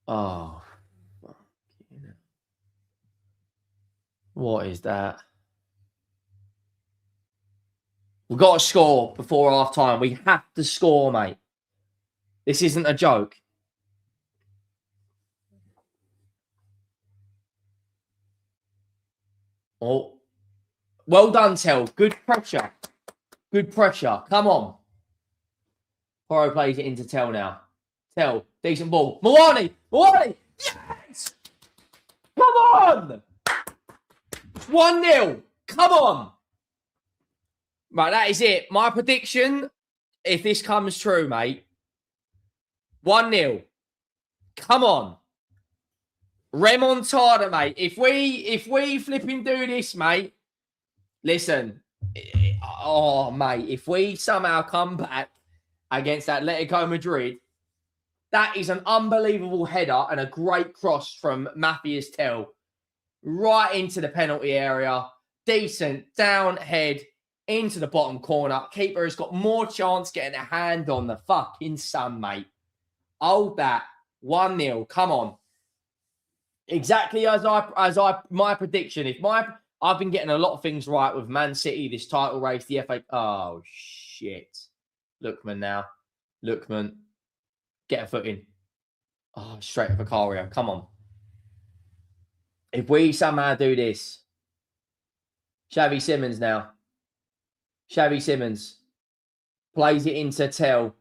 Speaker 1: Oh. What is that? We've got to score before half time. We have to score, mate. This isn't a joke. Oh. Well done, Tell. Good pressure. Good pressure. Come on. Porro plays it into Tell now. Tell. Decent ball. Muani. Yes! Come on! 1-0. Come on. Right, that is it. My prediction, if this comes true, mate, 1-0. Come on. Remontada, mate. If we flipping do this, mate, listen. Oh, mate, if we somehow come back against Atletico Madrid, that is an unbelievable header and a great cross from Matthias Tell right into the penalty area. Decent down head into the bottom corner. Keeper has got more chance getting a hand on the fucking sun, mate. Hold that. 1-0. Come on. Exactly as my prediction. I've been getting a lot of things right with Man City, this title race, the FA. Oh shit. Lookman now. Lookman. Get a foot in. Oh, straight for Vicario. Come on. If we somehow do this. Xavi Simons now. Xavi Simons. Plays it into Tell.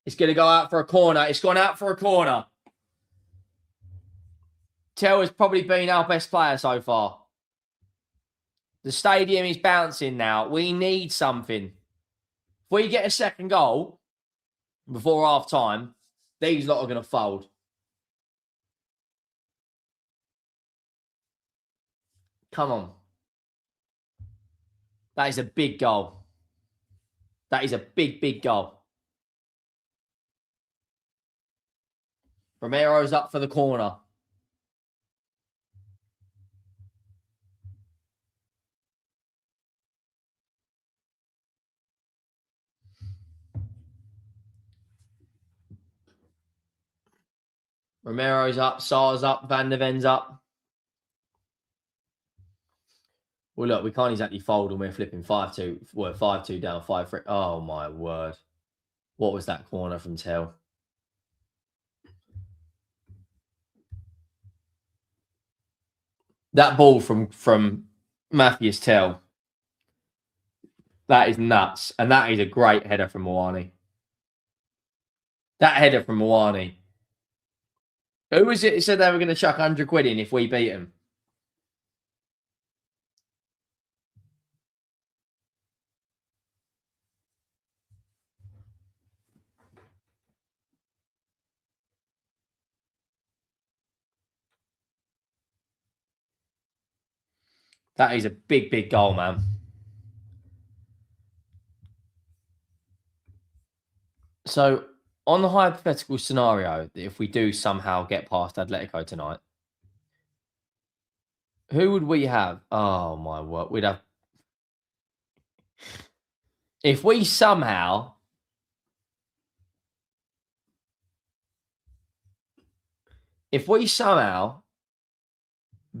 Speaker 1: It's going to go out for a corner. It's gone out for a corner. Tell has probably been our best player so far. The stadium is bouncing now. We need something. If we get a second goal before half time, these lot are going to fold. Come on. That is a big goal. That is a big, big goal. Romero's up for the corner. Romero's up, Sar's up, Van der Ven's up. Well, look, we can't exactly fold when we're flipping 5-2. We're 5-2 down, 5-3. Oh, my word. What was that corner from Tell? That ball from Matthias Tell. That is nuts. And that is a great header from Mawani. That header from Mawani. Who was it who said they were going to chuck 100 quid in if we beat them? That is a big, big goal, man. So, on the hypothetical scenario that if we do somehow get past Atletico tonight, who would we have? Oh, my word. We'd have... If we somehow...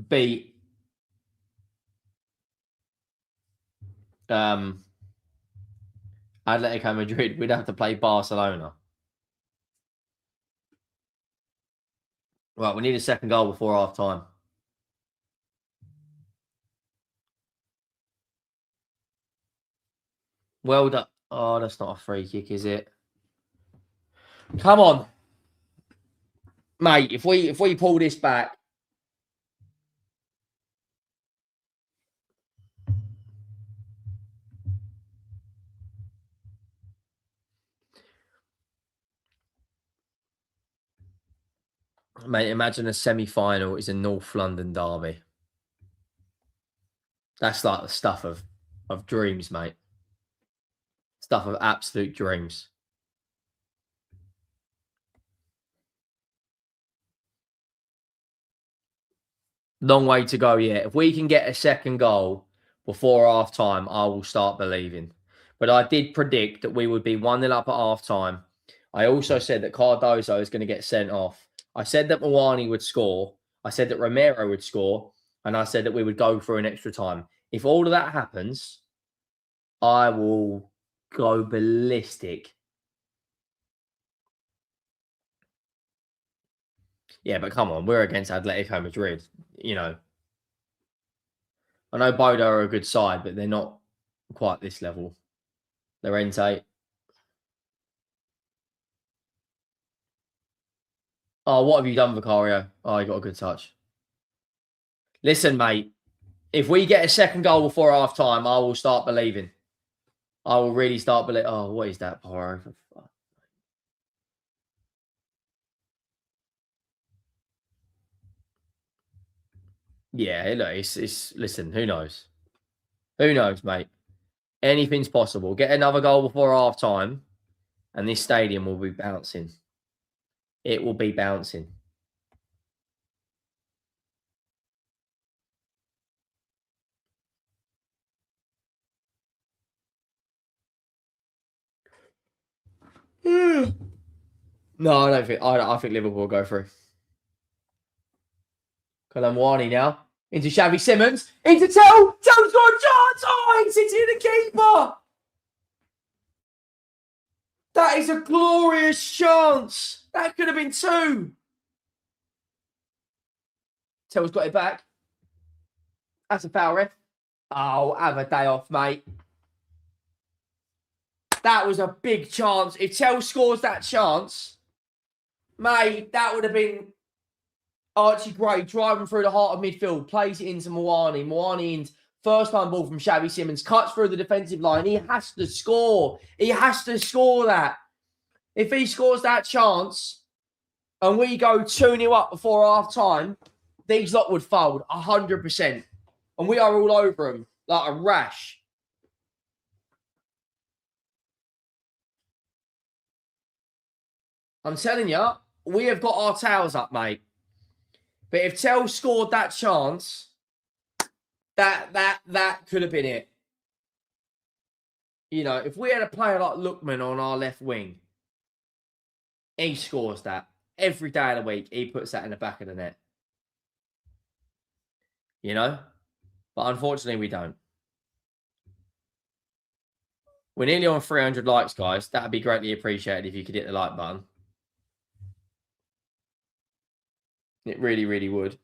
Speaker 1: beat Atletico Madrid, we'd have to play Barcelona. Right, we need a second goal before half time. Well done. Oh, that's not a free kick, is it? Come on. Mate, if we pull this back. Mate, imagine a semi-final is a North London derby. That's like the stuff of dreams, mate. Stuff of absolute dreams. Long way to go yet. If we can get a second goal before half time, I will start believing. But I did predict that we would be 1-0 up at half time. I also said that Cardozo is going to get sent off. I said that Mawani would score. I said that Romero would score. And I said that we would go for an extra time. If all of that happens, I will go ballistic. Yeah, but come on. We're against Atletico Madrid. You know. I know Bodo are a good side, but they're not quite this level. Lorente. Oh, what have you done, Vicario? Oh, you got a good touch. Listen, mate. If we get a second goal before half time, I will start believing. I will really start believing. Oh, what is that, Poro? Yeah, look, it's listen, who knows? Who knows, mate? Anything's possible. Get another goal before half time, and this stadium will be bouncing. It will be bouncing. No, I don't think. I think Liverpool will go through. Colomwani now into Xavi Simons into Tell. Tell's got a chance. Oh, he's hitting the keeper. That is a glorious chance. That could have been 2. Tell's got it back. That's a foul, ref. Oh, have a day off, mate. That was a big chance. If Tell scores that chance, mate, that would have been Archie Gray driving through the heart of midfield, plays it into Moani. Moani in first time ball from Xavi Simons, cuts through the defensive line. He has to score. He has to score that. If he scores that chance and we go 2-0 up before half time, these lot would fold 100%. And we are all over them like a rash. I'm telling you, we have got our tails up, mate. But if Tell scored that chance, that could have been it. You know, if we had a player like Lookman on our left wing, he scores that. Every day of the week, he puts that in the back of the net. You know? But unfortunately, we don't. We're nearly on 300 likes, guys. That would be greatly appreciated if you could hit the like button. It really, really would.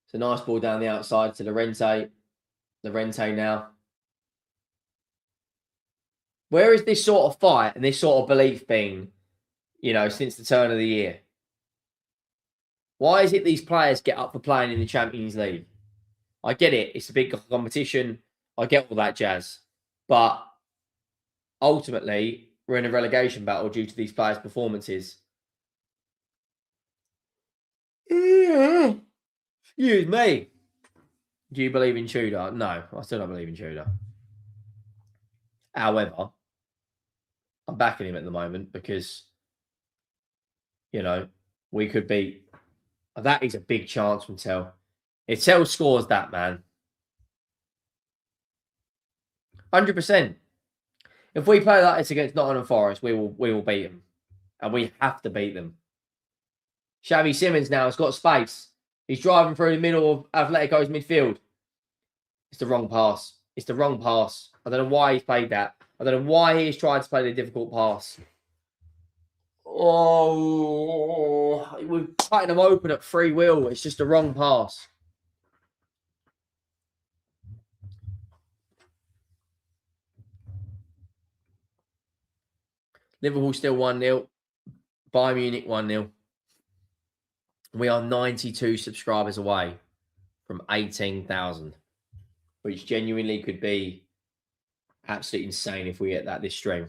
Speaker 1: It's a nice ball down the outside to Lorente. Lorente now. Where is this sort of fight and this sort of belief been, you know, since the turn of the year? Why is it these players get up for playing in the Champions League? I get it. It's a big competition. I get all that jazz. But ultimately, we're in a relegation battle due to these players' performances. Excuse me. Do you believe in Tudor? No, I still don't believe in Tudor. However, I'm backing him at the moment because, you know, we could be. That is a big chance from Tell. If Tell scores that, man, 100%. If we play like this against Nottingham Forest, we will beat them, and we have to beat them. Xavi Simons now has got space. He's driving through the middle of Atletico's midfield. It's the wrong pass. It's the wrong pass. I don't know why he's played that. I don't know why he's tried to play the difficult pass. Oh, we're cutting them open at free will. It's just the wrong pass. Liverpool still 1-0. Bayern Munich 1-0. We are 92 subscribers away from 18,000, which genuinely could be absolutely insane if we get that this stream.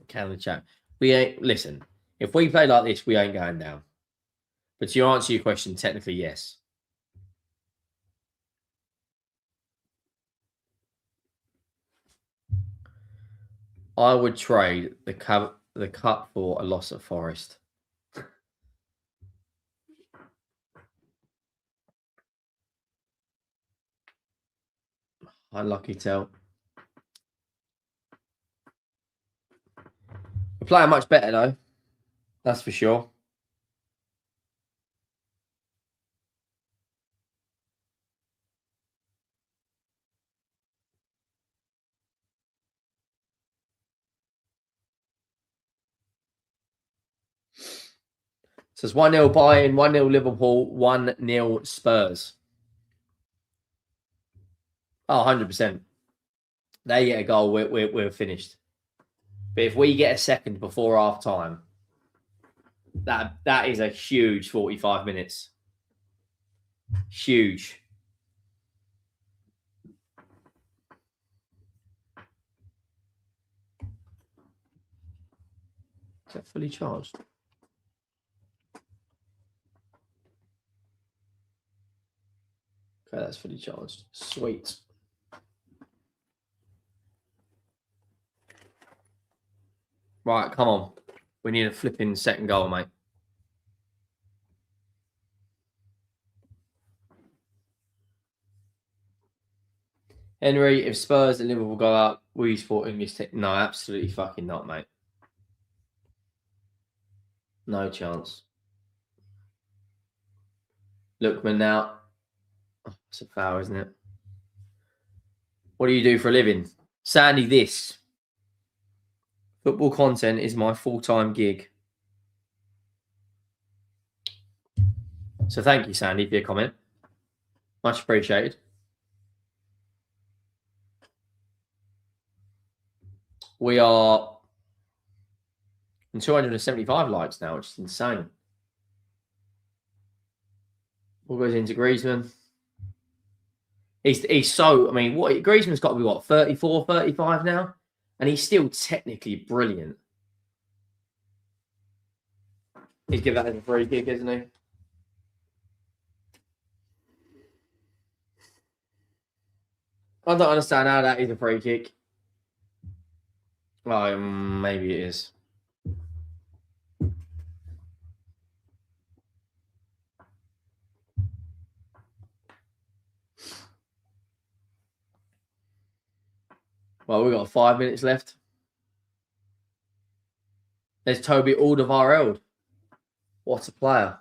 Speaker 1: Canada chat. We ain't listen. If we play like this, we ain't going down. But to answer your question, technically yes. I would trade the cup for a loss at Forest. Unlucky Tell. We're playing much better though. That's for sure. So it's 1-0 Bayern, 1-0 Liverpool, 1-0 Spurs. Oh, 100%. They get a goal, we're finished. But if we get a second before half time, that is a huge 45 minutes. Huge. Is that fully charged? Okay, that's fully charged. Sweet. Right, come on. We need a flipping second goal, mate. Henry, if Spurs and Liverpool go up, will you support English team? No, absolutely fucking not, mate. No chance. Lookman now. Oh, it's a foul, isn't it? What do you do for a living? Sandy, this. Football content is my full-time gig. So thank you, Sandy, for your comment. Much appreciated. We are on 275 likes now, which is insane. What goes into Griezmann? He's so, I mean, what Griezmann's got to be, what, 34, 35 now? And he's still technically brilliant. He's given that as a free kick, isn't he? I don't understand how that is a free kick. Well, maybe it is. Well, we've got 5 minutes left. There's Toby Alderweireld. What a player.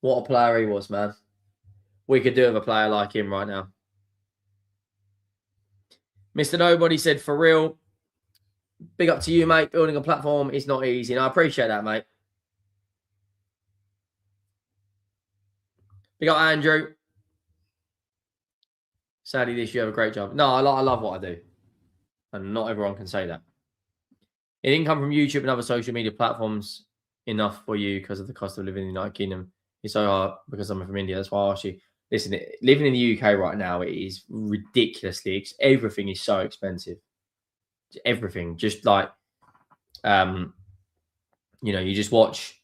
Speaker 1: What a player he was, man. We could do with a player like him right now. Mr. Nobody said, for real, big up to you, mate. Building a platform is not easy. And I appreciate that, mate. Big up Andrew. Sadly, this you have a great job. No, I love what I do. And not everyone can say that. It didn't come from YouTube and other social media platforms enough for you because of the cost of living in the United Kingdom. It's so hard because I'm from India. That's why I asked you. Listen, living in the UK right now, it is ridiculously, everything is so expensive. Everything. Just like, you know, you just watch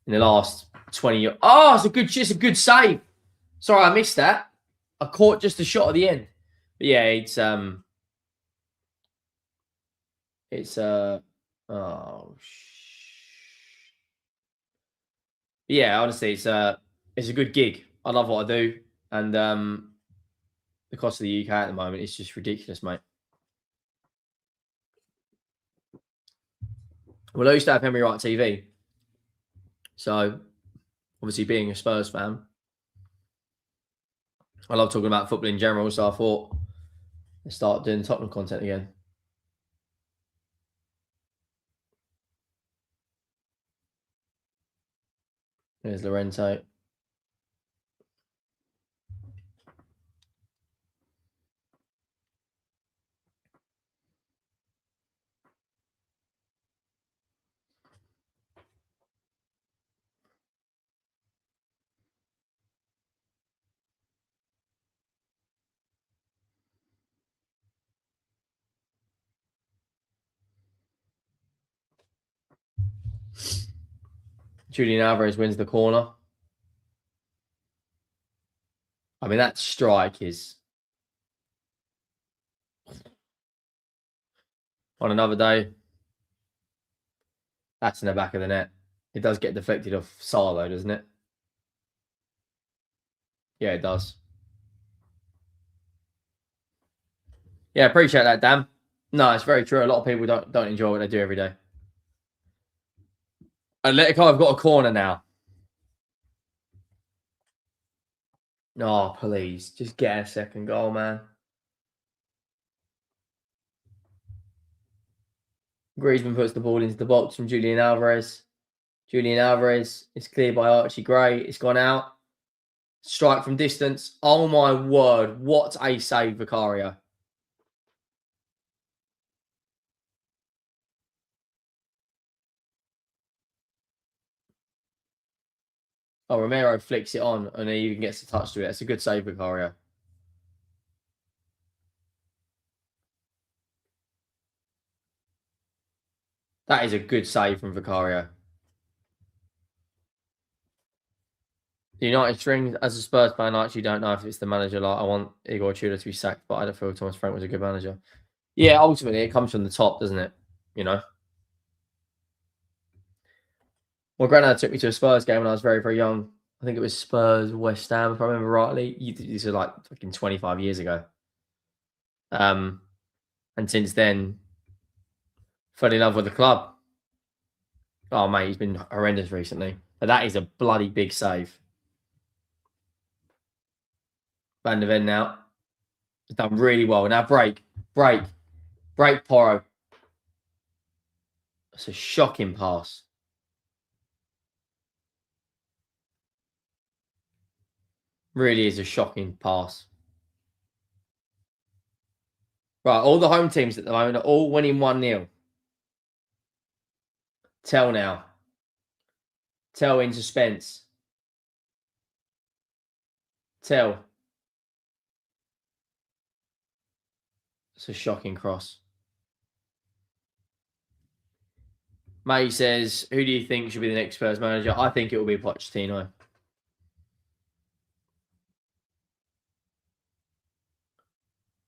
Speaker 1: in the last 20 years. Oh, it's a good save. Sorry, I missed that. I caught just a shot at the end. But yeah, yeah, honestly, it's a good gig. I love what I do, and the cost of the UK at the moment is just ridiculous, mate. Well, I used to have Henry Wright TV, so obviously being a Spurs fan, I love talking about football in general. So I thought let's start doing Tottenham content again. There's Lorente. Julian Alvarez wins the corner. I mean, that strike is on another day. That's in the back of the net. It does get deflected off Salah, though, doesn't it? Yeah, it does. Yeah, appreciate that, Dan. No, it's very true. A lot of people don't enjoy what they do every day. Atletico have got a corner now. Oh, please. Just get a second goal, man. Griezmann puts the ball into the box from Julian Alvarez. Julian Alvarez is cleared by Archie Gray. It's gone out. Strike from distance. Oh, my word. What a save, Vicario. Oh, Romero flicks it on and he even gets a touch to it. It's a good save, Vicario. That is a good save from Vicario. The United strings, as a Spurs fan, I actually don't know if it's the manager. Like, I want Igor Tudor to be sacked, but I don't feel Thomas Frank was a good manager. Yeah, ultimately, it comes from the top, doesn't it? You know? My granddad took me to a Spurs game when I was very, very young. I think it was Spurs West Ham, if I remember rightly. These are like fucking 25 years ago. And since then, fell in love with the club. Oh, mate, he's been horrendous recently. But that is a bloody big save. Van de Ven now. He's done really well. Now break, Porro. That's a shocking pass. Really is a shocking pass. Right, all the home teams at the moment are all winning 1-0. Tell now. Tell in suspense. Tell. It's a shocking cross. May says, who do you think should be the next Spurs manager? I think it will be Pochettino.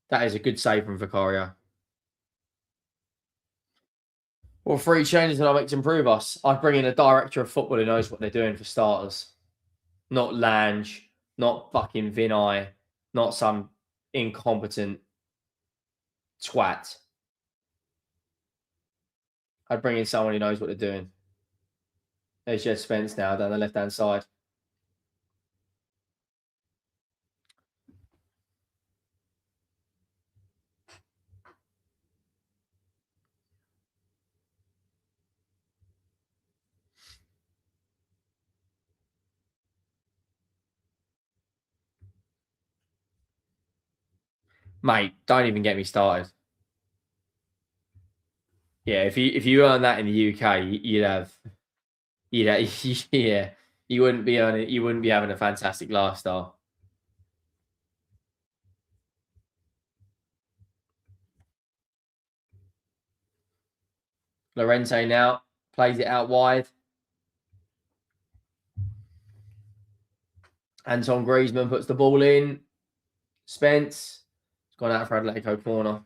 Speaker 1: That is a good save from Vicario. Well, 3 changes that I make to improve us. I'd bring in a director of football who knows what they're doing for starters. Not Lange, not fucking Vinay, not some incompetent twat. I'd bring in someone who knows what they're doing. There's Jed Spence now down the left-hand side. Mate, don't even get me started. Yeah, if you earn that in the UK, you'd have yeah, you wouldn't be having a fantastic lifestyle. Lorente now plays it out wide. Anton Griezmann puts the ball in. Spence. It's gone out for Atletico corner.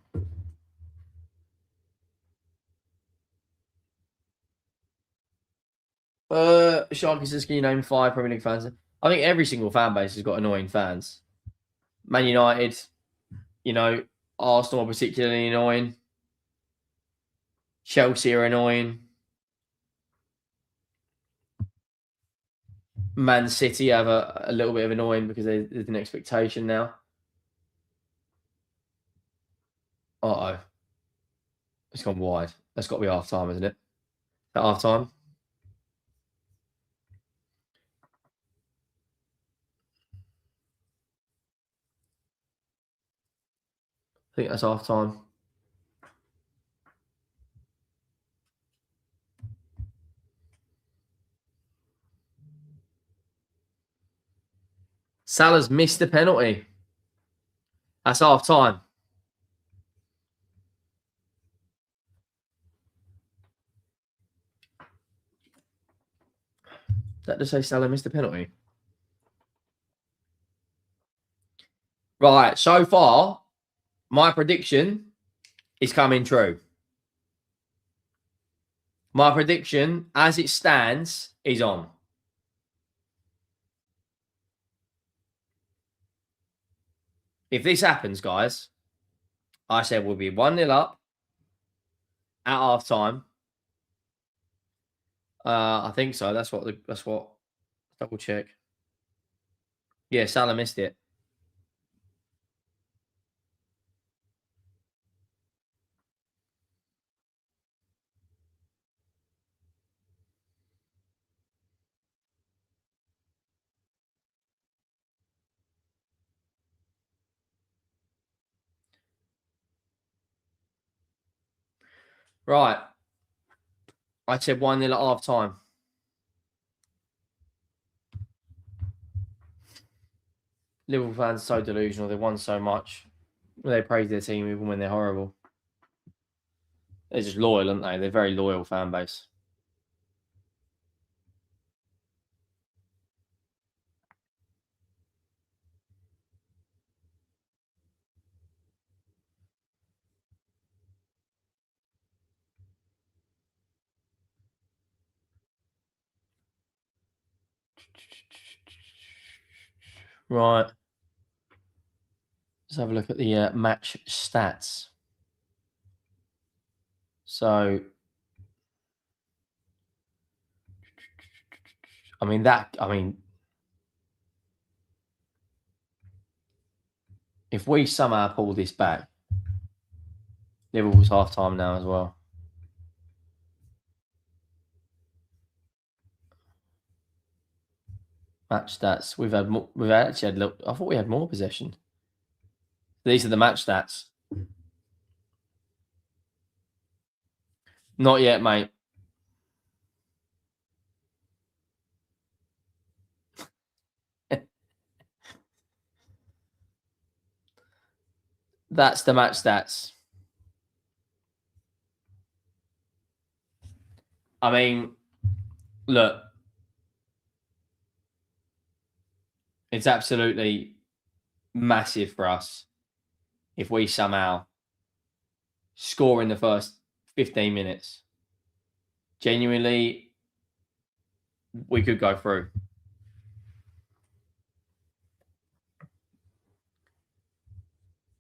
Speaker 1: Sharky says, can you name 5 Premier League fans? I think every single fan base has got annoying fans. Man United, you know, Arsenal are particularly annoying. Chelsea are annoying. Man City have a little bit of annoying because there's an expectation now. Uh-oh. It's gone wide. That's got to be half time, isn't it? At half time? I think that's half time. Salah's missed the penalty. That's half time. That to say Salah missed the penalty? Right, so far, my prediction is coming true. My prediction, as it stands, is on. If this happens, guys, I said we'll be 1-0 up at half time. I think so. That's what. Double check. Yeah, Salah missed it. Right. I said 1-0 at half time. Liverpool fans are so delusional. They won so much. They praise their team even when they're horrible. They're just loyal, aren't they? They're a very loyal fan base. Right. Let's have a look at the match stats. So, I mean, if we somehow pull this back, Liverpool's half time now as well. Match stats. We've actually had. I thought we had more possession. These are the match stats. Not yet, mate. That's the match stats. I mean, look, it's absolutely massive for us if we somehow score in the first 15 minutes. Genuinely, we could go through.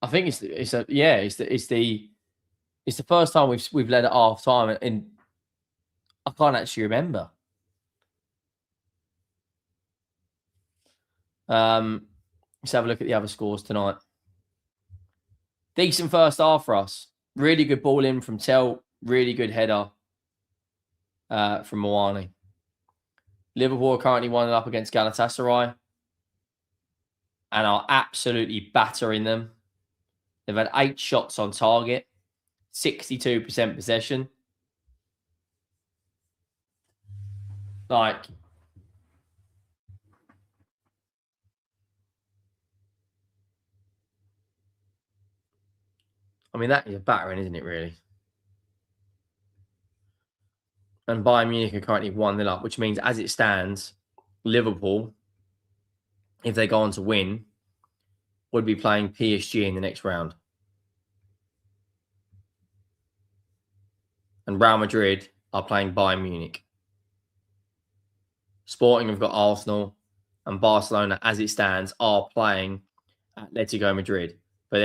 Speaker 1: I think it's the first time we've led at half time, and I can't actually remember. Let's have a look at the other scores tonight. Decent first half for us. Really good ball in from Tell. Really good header from Moani. Liverpool are currently 1-0 up against Galatasaray and are absolutely battering them. They've had 8 shots on target, 62% possession. Like, I mean, that is a battering, isn't it, really? And Bayern Munich are currently 1-0 up, which means as it stands, Liverpool, if they go on to win, would be playing PSG in the next round. And Real Madrid are playing Bayern Munich. Sporting have got Arsenal, and Barcelona, as it stands, are playing Atletico Madrid. But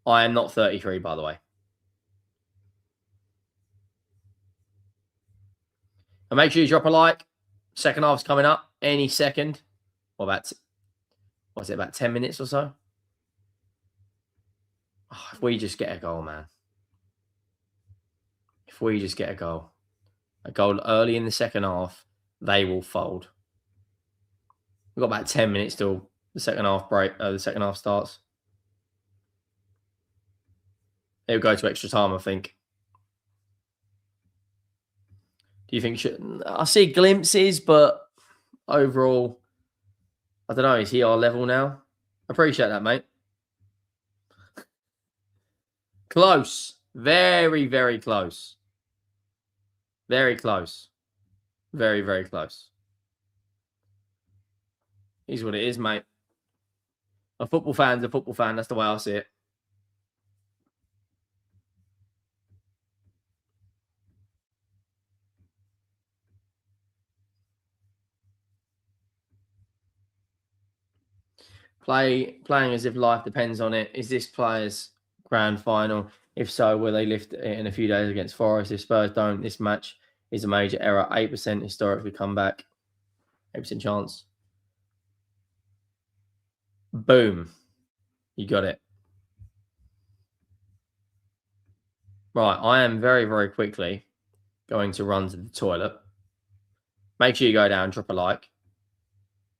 Speaker 1: I am not 33, by the way. And make sure you drop a like. Second half's coming up any second. About 10 minutes or so? Oh, if we just get a goal, man. If we just get a goal early in the second half, they will fold. We've got about 10 minutes till the second half break. The second half starts. It'll go to extra time, I think. Do you think I see glimpses, but overall, I don't know. Is he our level now? Appreciate that, mate. Close. Very, very close. Very close. Very, very close. Is what it is, mate. A football fan's a football fan. That's the way I see it. Playing as if life depends on it. Is this players' grand final? If so, will they lift it in a few days against Forest? If Spurs don't, this match is a major error. 8% historically come back. 8% chance. Boom. You got it. Right, I am very, very quickly going to run to the toilet. Make sure you go down, drop a like.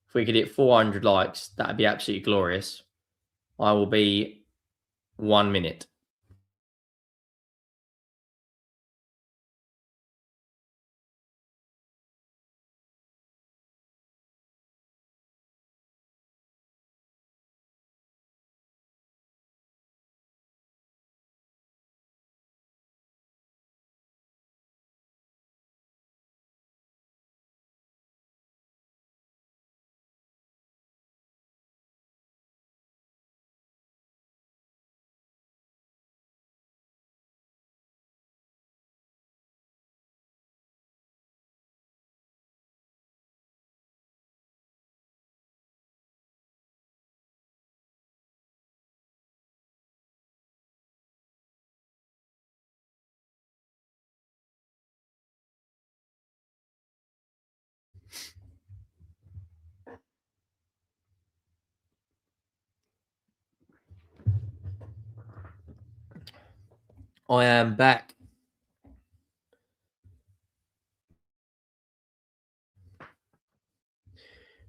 Speaker 1: If we could hit 400 likes, that'd be absolutely glorious. I will be 1 minute. I am back.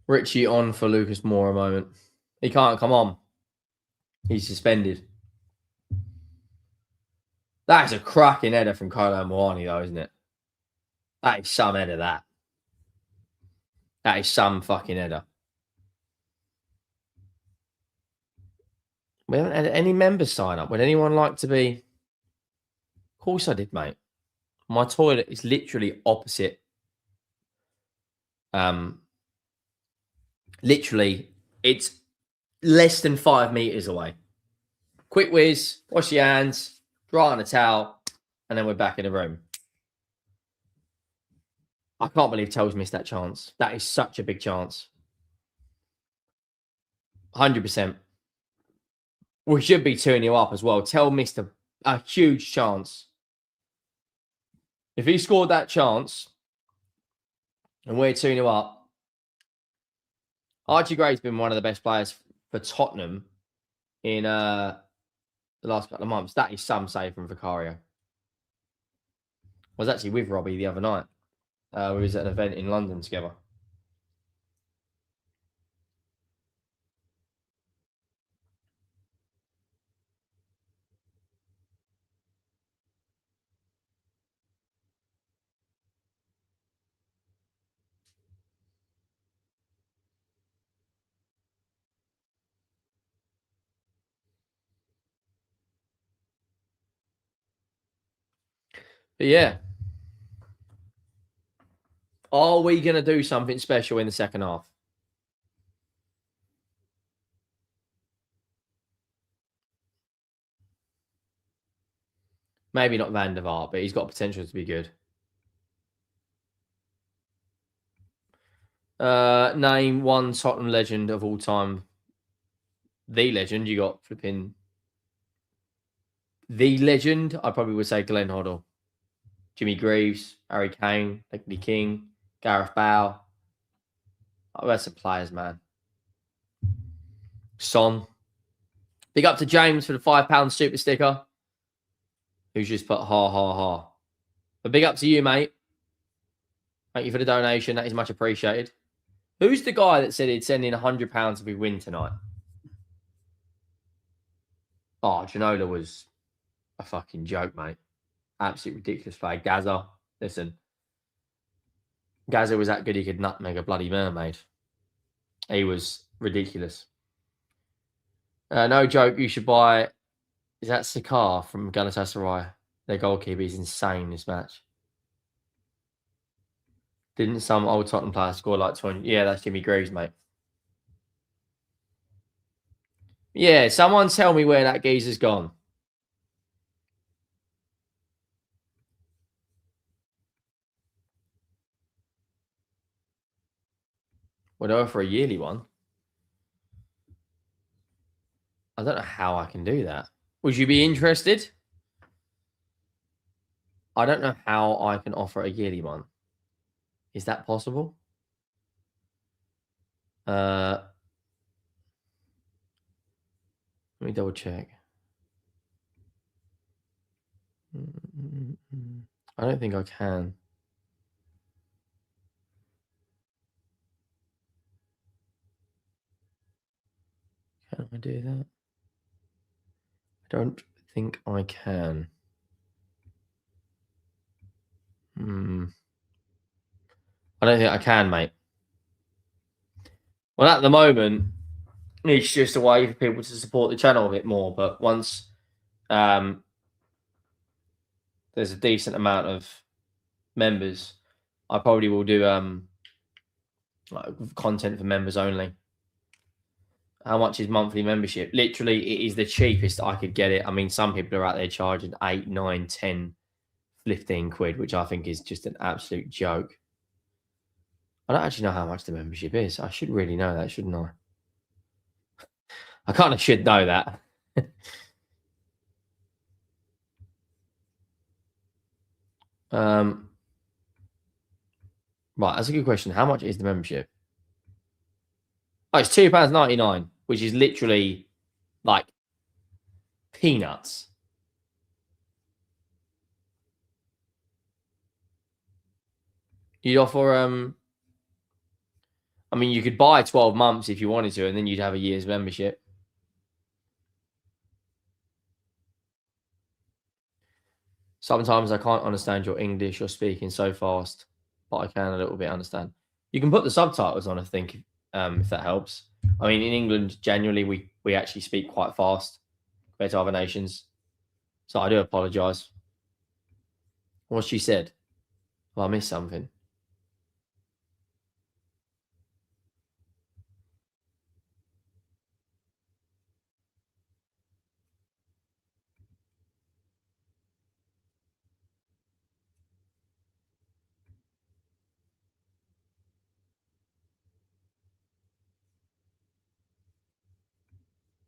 Speaker 1: Richie on for Lucas Moore a moment. He can't come on. He's suspended. That is a cracking header from Kolo Muani, though, isn't it? That is some header, that. That is some fucking header. We haven't had any members sign up. Would anyone like to be? Of course I did, mate. My toilet is literally opposite. Literally, it's less than 5 meters away. Quick whiz, wash your hands, dry on a towel, and then we're back in the room. I can't believe Tell's missed that chance. That is such a big chance. 100%. We should be 2-0 up as well. Tell missed a huge chance. If he scored that chance and we're 2-0 up, Archie Gray's been one of the best players for Tottenham in the last couple of months. That is some save from Vicario. I was actually with Robbie the other night. We was at an event in London together. But yeah. Are we going to do something special in the second half? Maybe not Van der Vaart, but he's got potential to be good. Name one Tottenham legend of all time. The legend, you got flipping. The legend, I probably would say Glenn Hoddle. Jimmy Greaves, Harry Kane, Ledley King, Gareth Bale. Oh, that's some players, man. Son. Big up to James for the £5 super sticker. Who's just put ha ha ha. But big up to you, mate. Thank you for the donation. That is much appreciated. Who's the guy that said he'd send in £100 if we win tonight? Oh, Ginola was a fucking joke, mate. Absolutely ridiculous play. Gaza, listen. Gaza was that good he could nutmeg a bloody mermaid. He was ridiculous. No joke, you should buy... Is that Sakar from Galatasaray? Their goalkeeper is insane this match. Didn't some old Tottenham player score like 20? Yeah, that's Jimmy Greaves, mate. Yeah, someone tell me where that geezer's gone. Would I offer a yearly one? I don't know how I can do that. Would you be interested? I don't know how I can offer a yearly one. Is that possible? Let me double check. I don't think I can. Can I do that? I don't think I can. I don't think I can, mate. Well, at the moment, it's just a way for people to support the channel a bit more. But once there's a decent amount of members, I probably will do like content for members only. How much is monthly membership? Literally, it is the cheapest I could get it. I mean, some people are out there charging 8, 9, 10, 15 quid, which I think is just an absolute joke. I don't actually know how much the membership is. I should really know that, shouldn't I? I kind of should know that. Right, that's a good question. How much is the membership? Oh, it's £2.99, which is literally like peanuts. You'd offer I mean, you could buy 12 months if you wanted to, and then you'd have a year's membership. Sometimes I can't understand your English. You're speaking so fast, but I can a little bit understand. You can put the subtitles on, I think, if that helps. I mean, in England, generally, we actually speak quite fast compared to other nations. So I do apologise. What she said? Well, I missed something.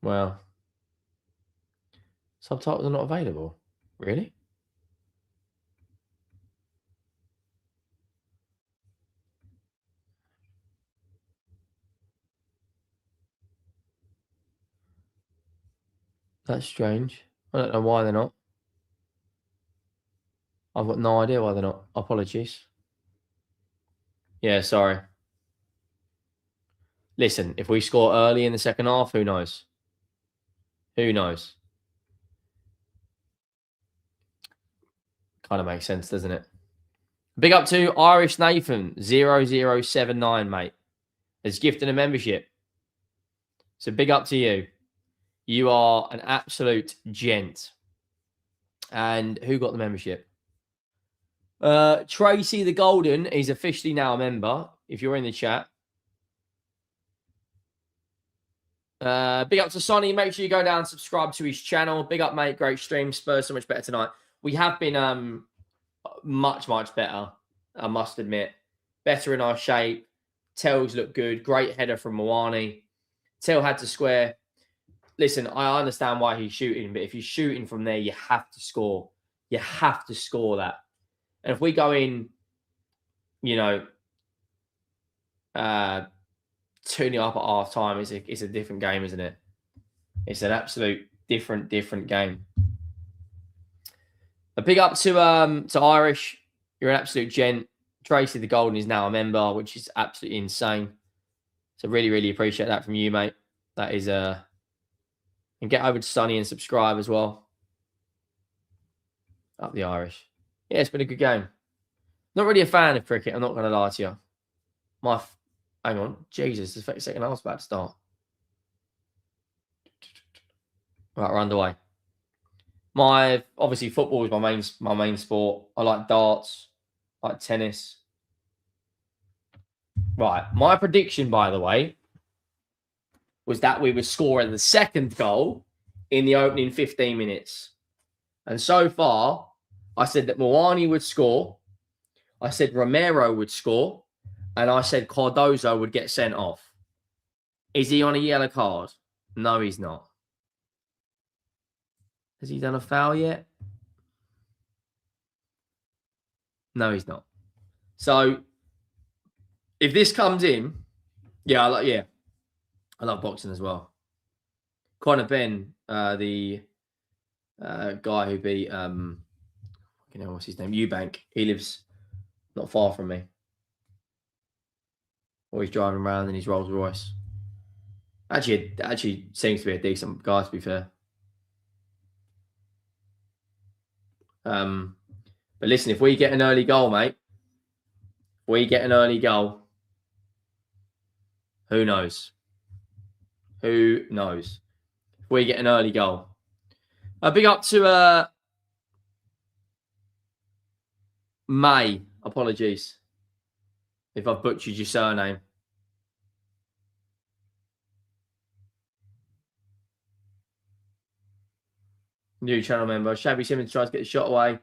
Speaker 1: Well, subtitles are not available. Really? That's strange. I don't know why they're not. I've got no idea why they're not. Apologies. Yeah, sorry. Listen, if we score early in the second half, who knows? Who knows? Kind of makes sense, doesn't it? Big up to Irish Nathan 0079, mate. Has gifted a membership. So big up to you. You are an absolute gent. And who got the membership? Tracy the Golden is officially now a member. If you're in the chat. Big up to Sonny. Make sure you go down and subscribe to his channel. Big up, mate. Great stream. Spurs so much better tonight. We have been much better, I must admit. Better in our shape. Tells look good. Great header from Moani. Tell had to square. Listen, I understand why he's shooting, but if you're shooting from there, you have to score. You have to score that. And if we go in, you know, 2-0 up at half time, it's a different game, isn't it? It's an absolute different game. A big up to Irish. You're an absolute gent. Tracy the Golden is now a member, which is absolutely insane. So really appreciate that from you, mate. That is and get over to Sonny and subscribe as well. Up the Irish. Yeah, it's been a good game. Not really a fan of cricket, I'm not going to lie to you. Hang on. Jesus, the second half's about to start. Right, we're underway. Obviously football is my main sport. I like darts, I like tennis. Right, my prediction, by the way, was that we would score the second goal in the opening 15 minutes. And so far, I said that Moani would score. I said Romero would score. And I said Cardozo would get sent off. Is he on a yellow card? No, he's not. Has he done a foul yet? No, he's not. So, if this comes in, I love boxing as well. Conor Ben, the guy who beat, what's his name? Eubank. He lives not far from me. Always driving around in his Rolls Royce. Actually seems to be a decent guy, to be fair. But listen, if we get an early goal, mate, who knows? Who knows? If we get an early goal. Big up to May. Apologies if I've butchered your surname. New channel member. Shabby Simmons tries to get the shot away.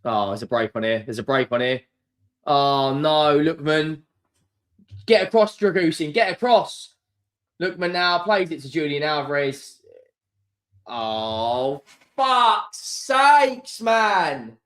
Speaker 1: Oh, there's a break on here. Oh, no, Lookman. Get across, Dragusin. Get across. Lookman now plays it to Julian Alvarez. Oh, fuck's sakes, man.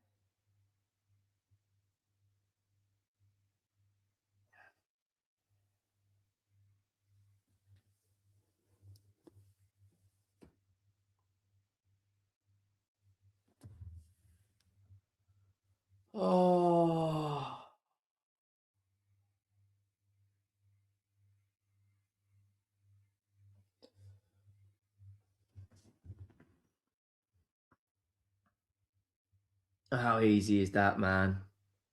Speaker 1: How easy is that, man?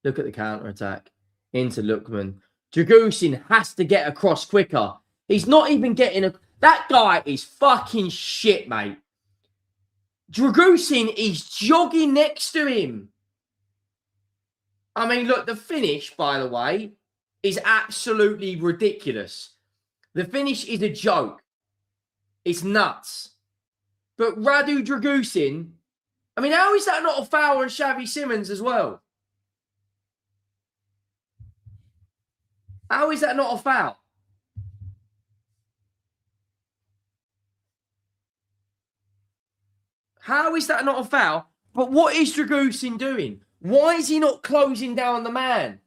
Speaker 1: Look at the counter-attack. Into Lookman. Dragusin has to get across quicker. He's not even getting a... That guy is fucking shit, mate. Dragusin is jogging next to him. I mean, look, the finish, by the way, is absolutely ridiculous. The finish is a joke. It's nuts. But Radu Dragusin, I mean, how is that not a foul on Xavi Simons as well? How is that not a foul? How is that not a foul? But what is Dragusin doing? Why is he not closing down the man?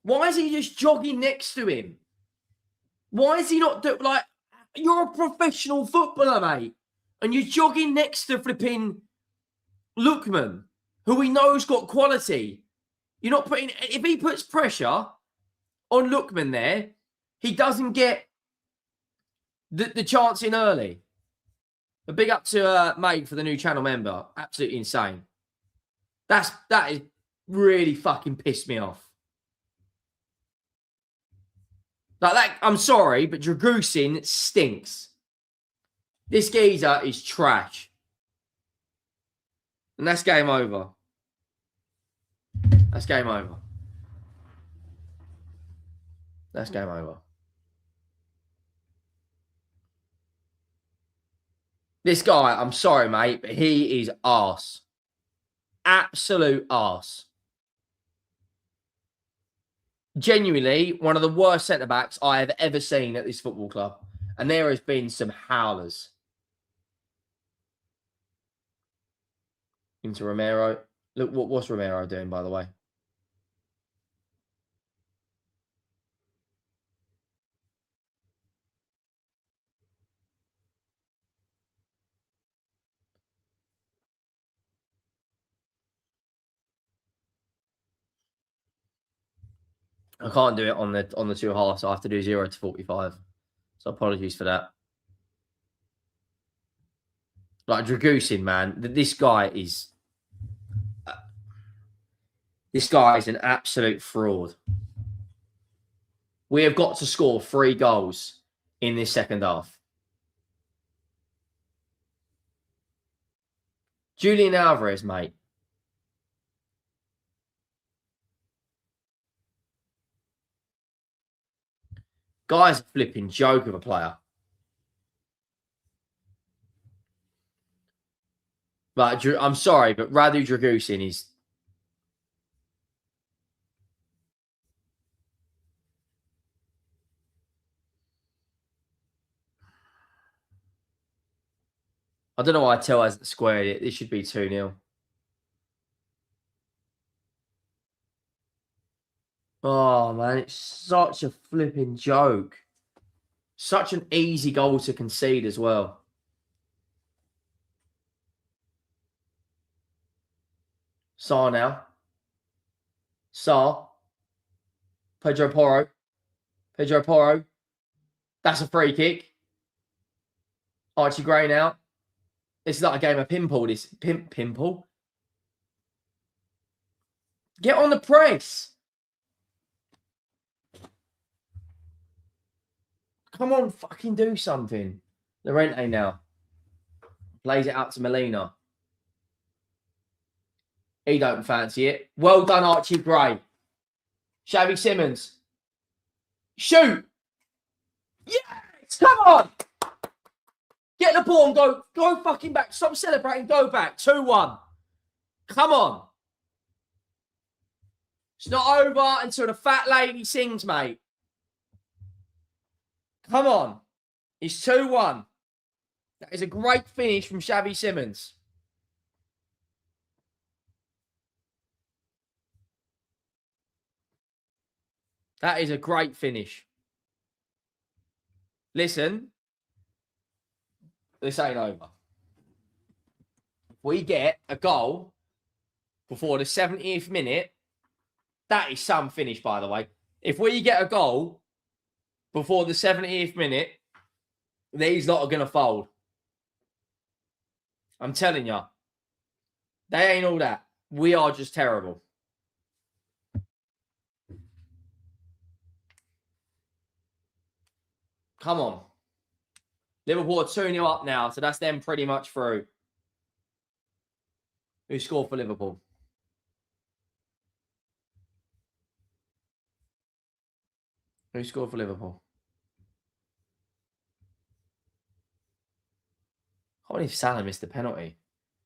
Speaker 1: Why is he just jogging next to him? Why is he not doing, like, you're a professional footballer, mate, and you're jogging next to flipping Lookman, who we know's got quality. You're not putting, if he puts pressure on Lookman there, he doesn't get the chance in early. A big up to Mate for the new channel member. Absolutely insane. That is really fucking pissed me off. Like that, I'm sorry, but Dragusin stinks. This geezer is trash. And that's game over. That's game over. That's game over. This guy, I'm sorry, mate, but he is arse. Absolute arse. Genuinely, one of the worst centre-backs I have ever seen at this football club. And there has been some howlers. Into Romero. Look, what's Romero doing, by the way? I can't do it on the two halves, so I have to do 0 to 45. So apologies for that. Like Dragusin, man, this guy is an absolute fraud. We have got to score 3 goals in this second half. Julian Alvarez, mate. Guy's a flipping joke of a player. But I'm sorry, but Radu Dragusin is... I don't know why Tel hasn't squared it. This should be 2-0. Oh, man, it's such a flipping joke. Such an easy goal to concede as well. Sarr now. Sarr. Pedro Porro. Pedro Porro. That's a free kick. Archie Gray now. This is like a game of pinball. This pinball. Get on the press. Come on, fucking do something. Llorente now. Plays it out to Molina. He don't fancy it. Well done, Archie Gray. Xavi Simons. Shoot. Yes! Come on. Get the ball and go. Go fucking back. Stop celebrating. Go back. 2-1. Come on. It's not over until the fat lady sings, mate. Come on. It's 2-1. That is a great finish from Xavi Simons. That is a great finish. Listen. This ain't over. If we get a goal before the 70th minute, that is some finish, by the way. If we get a goal before the 70th minute, these lot are going to fold. I'm telling you. They ain't all that. We are just terrible. Come on. Liverpool are 2-0 up now, so that's them pretty much through. Who scored for Liverpool? Who scored for Liverpool? I can't believe Salah missed the penalty.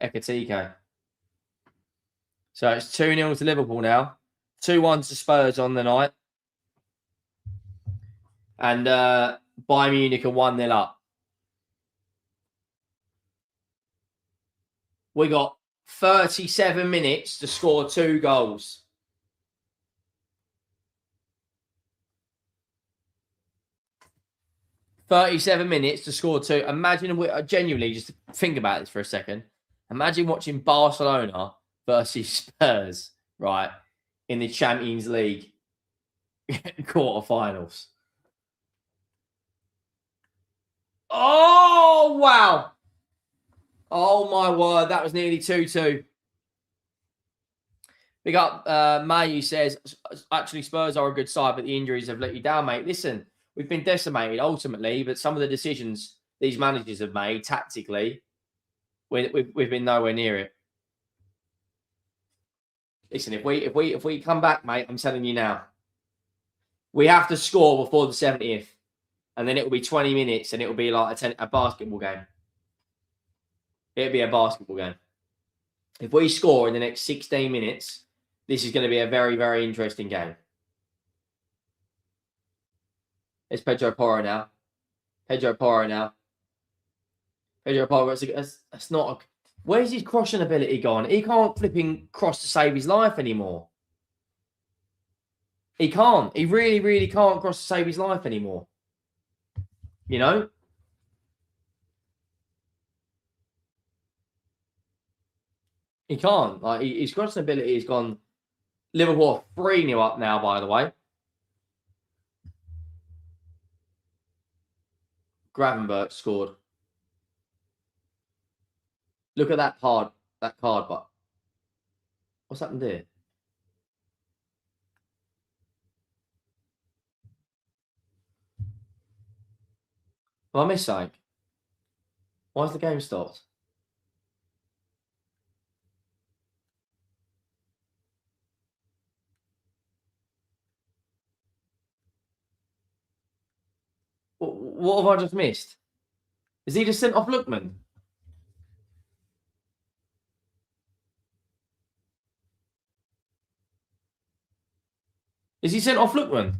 Speaker 1: Atletico. So it's 2-0 to Liverpool now. 2-1 to Spurs on the night. And Bayern Munich are 1-0 up. We got 37 minutes to score 2 goals. "37 minutes to score 2. Imagine, genuinely, just think about this for a second. Imagine watching Barcelona versus Spurs, right, in the Champions League quarterfinals. Oh, wow. Oh, my word. That was nearly 2-2. Big up, Mayu says, actually, Spurs are a good side, but the injuries have let you down, mate. Listen, we've been decimated ultimately, but some of the decisions these managers have made tactically, we've been nowhere near it. Listen, if we come back, mate, I'm telling you now, we have to score before the 70th, and then it will be 20 minutes, and it will be like a basketball game. It'll be a basketball game. If we score in the next 16 minutes, this is going to be a very, very interesting game. It's Pedro Porro now. Pedro Porro, that's not a... Where's his crossing ability gone? He can't flipping cross to save his life anymore. He can't. He really, really can't cross to save his life anymore. You know? He can't. Like, his crossing ability has gone... Liverpool 3-0 up now, by the way. Gravenberch scored. Look at that card, but what's happened there? Have I missed something? Why has the game stopped? What have I just missed? Is he just sent off Lookman? Is he sent off Lookman?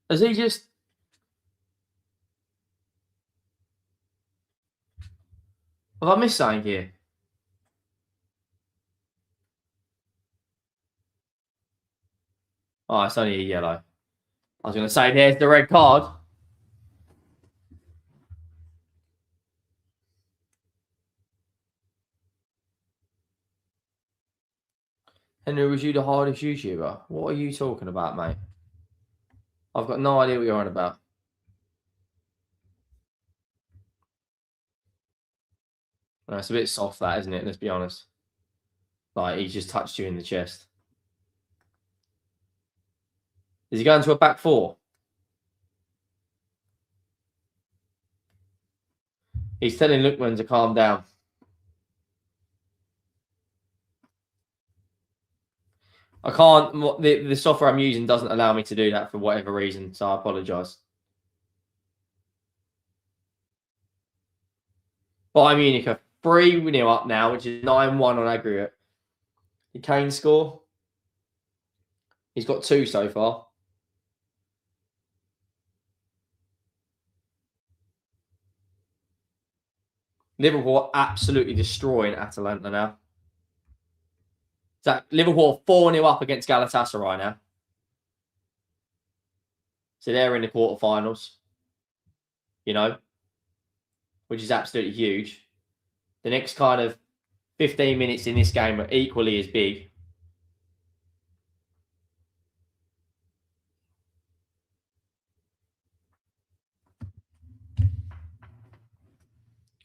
Speaker 1: Has he just... Have I missed something here? Oh, it's only a yellow. I was going to say, there's the red card. Henry, was you the hardest YouTuber? What are you talking about, mate? I've got no idea what you're on about. No, it's a bit soft, that, isn't it? Let's be honest. Like, he just touched you in the chest. Is he going to a back 4? He's telling Lookman to calm down. I can't... The software I'm using doesn't allow me to do that for whatever reason, so I apologise. Bayern Munich are 3-0 up now, which is 9-1 on aggregate. The Kane score? He's got 2 so far. Liverpool are absolutely destroying Atalanta now. So Liverpool 4-0 up against Galatasaray now. So they're in the quarterfinals. You know, which is absolutely huge. The next kind of 15 minutes in this game are equally as big.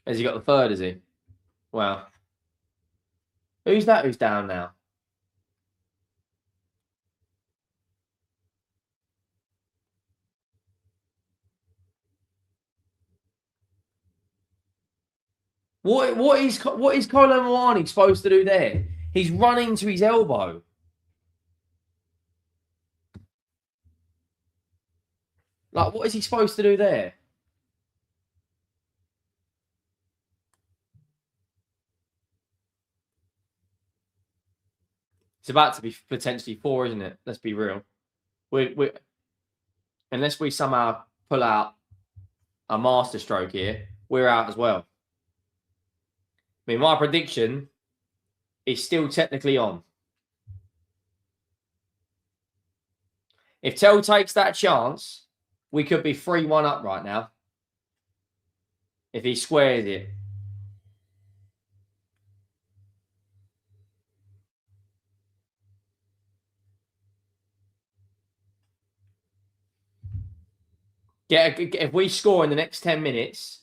Speaker 1: Has he got the third, is he? Wow. Who's that who's down now? What is Kolo Muani supposed to do there? He's running to his elbow. Like, what is he supposed to do there? It's about to be potentially 4, isn't it? Let's be real. We unless we somehow pull out a masterstroke here, we're out as well. I mean, my prediction is still technically on. If Tell takes that chance, we could be 3-1 up right now. If he squares it. If we score in the next 10 minutes.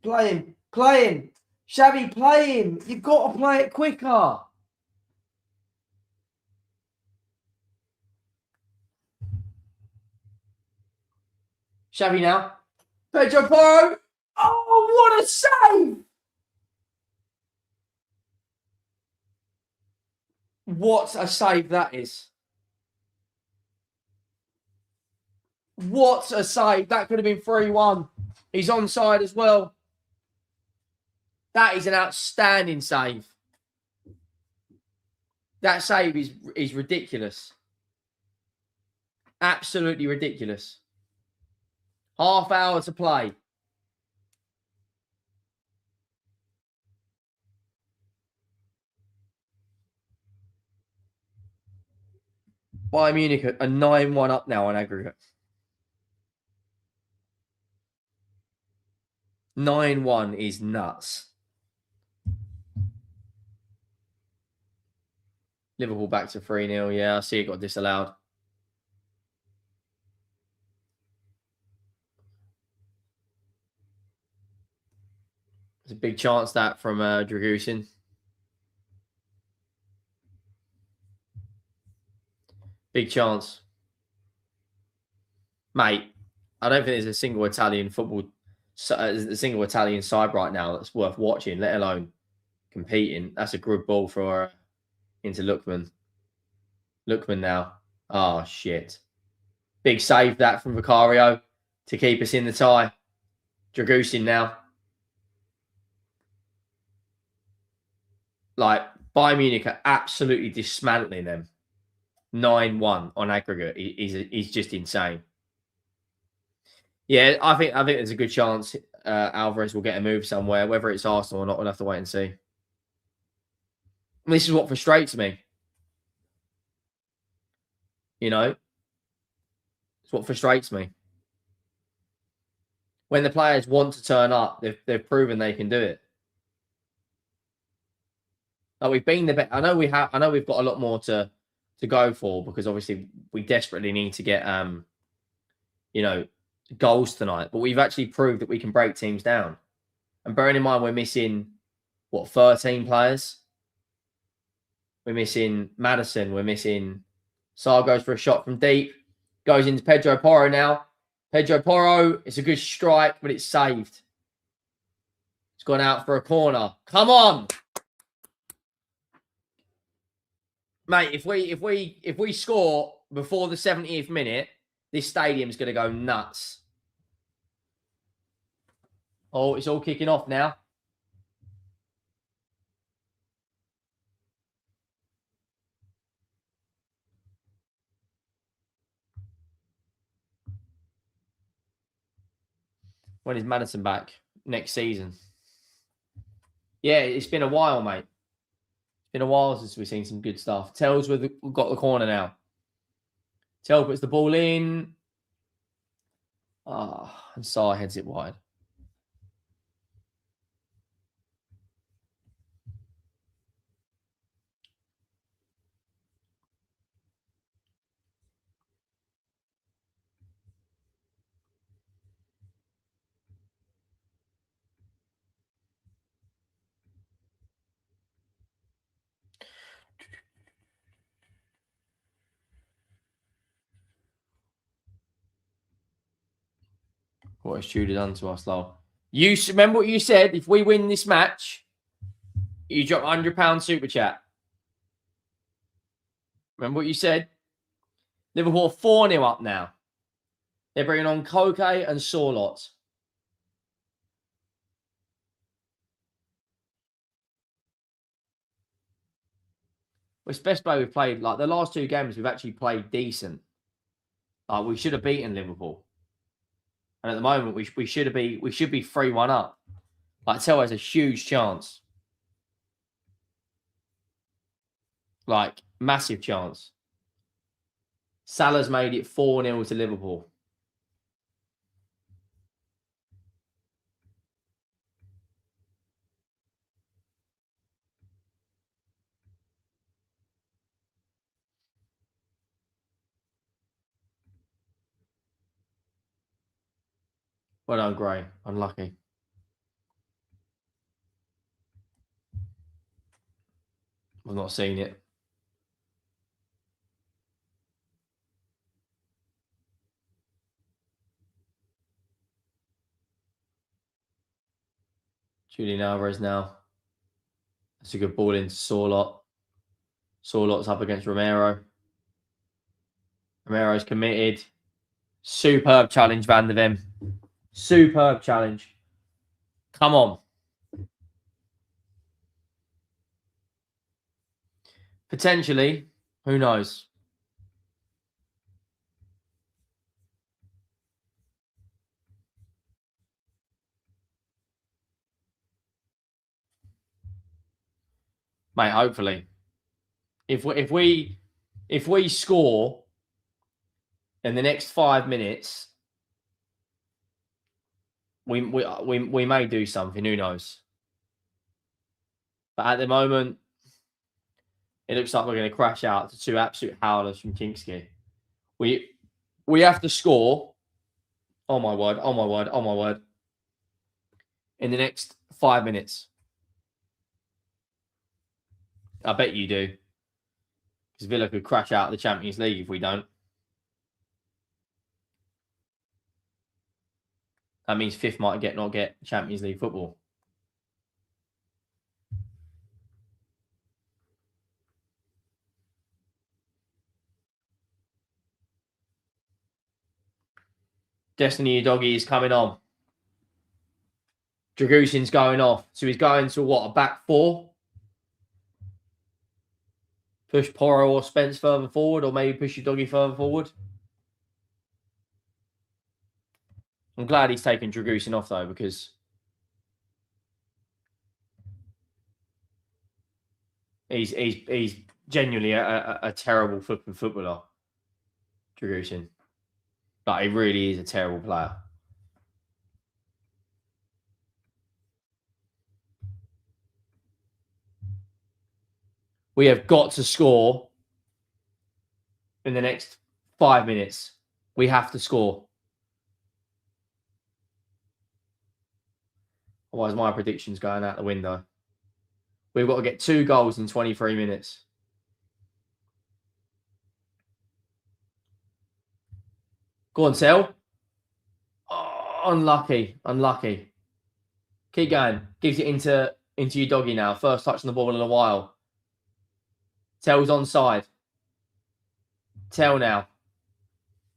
Speaker 1: Play him. Play him. Shabby, play him. You've got to play it quicker. Shabby now. Pedro Porro. Oh, what a save. What a save that is. What a save. That could have been 3-1. He's onside as well. That is an outstanding save. That save is ridiculous. Absolutely ridiculous. Half hour to play. Bayern Munich are 9-1 up now on aggregate. 9-1 is nuts. Liverpool back to 3-0. Yeah, I see it got disallowed. There's a big chance that from Dragusin. Big chance. Mate, I don't think there's a single Italian side right now that's worth watching, let alone competing. That's a good ball for into Lookman. Lookman now. Oh, shit. Big save that from Vicario to keep us in the tie. Dragusin now. Like, Bayern Munich are absolutely dismantling them. 9-1 on aggregate. He's just insane. Yeah, I think there's a good chance Alvarez will get a move somewhere. Whether it's Arsenal or not, we'll have to wait and see. This is what frustrates me. You know? It's what frustrates me. When the players want to turn up, they've proven they can do it. Like, we've been the best. I know we've got a lot more to go for, because obviously we desperately need to get goals tonight. But we've actually proved that we can break teams down. And bearing in mind we're missing 13 players. We're missing Maddison. We're missing. Sarr goes for a shot from deep. Goes into Pedro Porro now. Pedro Porro, it's a good strike, but it's saved. It's gone out for a corner. Come on, mate. If we score before the 70th minute, this stadium's going to go nuts. Oh, it's all kicking off now. When is Maddison back? Next season. Yeah, it's been a while, mate. It's been a while since we've seen some good stuff. Tells we've got the corner now. Tell puts the ball in. And Sarr heads it wide. What has Tudor done to us, lol? You remember what you said? If we win this match, you drop £100 super chat. Remember what you said? Liverpool 4-0 up now. They're bringing on Koke and Sorlot. It's best way we've played. Like the last two games, we've actually played decent. Like we should have beaten Liverpool, and at the moment we should be 3-1 up. Like Tel has a huge chance, like massive chance. Salah's made it 4-0 to Liverpool. Well done, Gray. Unlucky. I've not seen it. Julian Alvarez now. That's a good ball into Sorlot. Sorlot's up against Romero. Romero's committed. Superb challenge, Van de Ven. Superb challenge. Come on. Potentially. Who knows? Mate, hopefully. If we score in the next 5 minutes, we may do something. Who knows? But at the moment, it looks like we're going to crash out to two absolute howlers from Kingsky. We have to score. Oh my word! Oh my word! Oh my word! In the next 5 minutes, I bet you do. Because Villa could crash out of the Champions League if we don't. That means fifth might not get Champions League football. Destiny Udogie is coming on. Dragusin's going off. So he's going to what? A back four? Push Porro or Spence further forward, or maybe push Udogie further forward. I'm glad he's taken Dragusin off though, because he's genuinely a terrible footballer. Dragusin. Like, he really is a terrible player. We have got to score in the next 5 minutes. We have to score. Otherwise, my prediction's going out the window. We've got to get 2 goals in 23 minutes. Go on, Sel. Oh, unlucky. Unlucky. Keep going. Gives it into Udogie now. First touch on the ball in a while. Tel's onside. Tel now.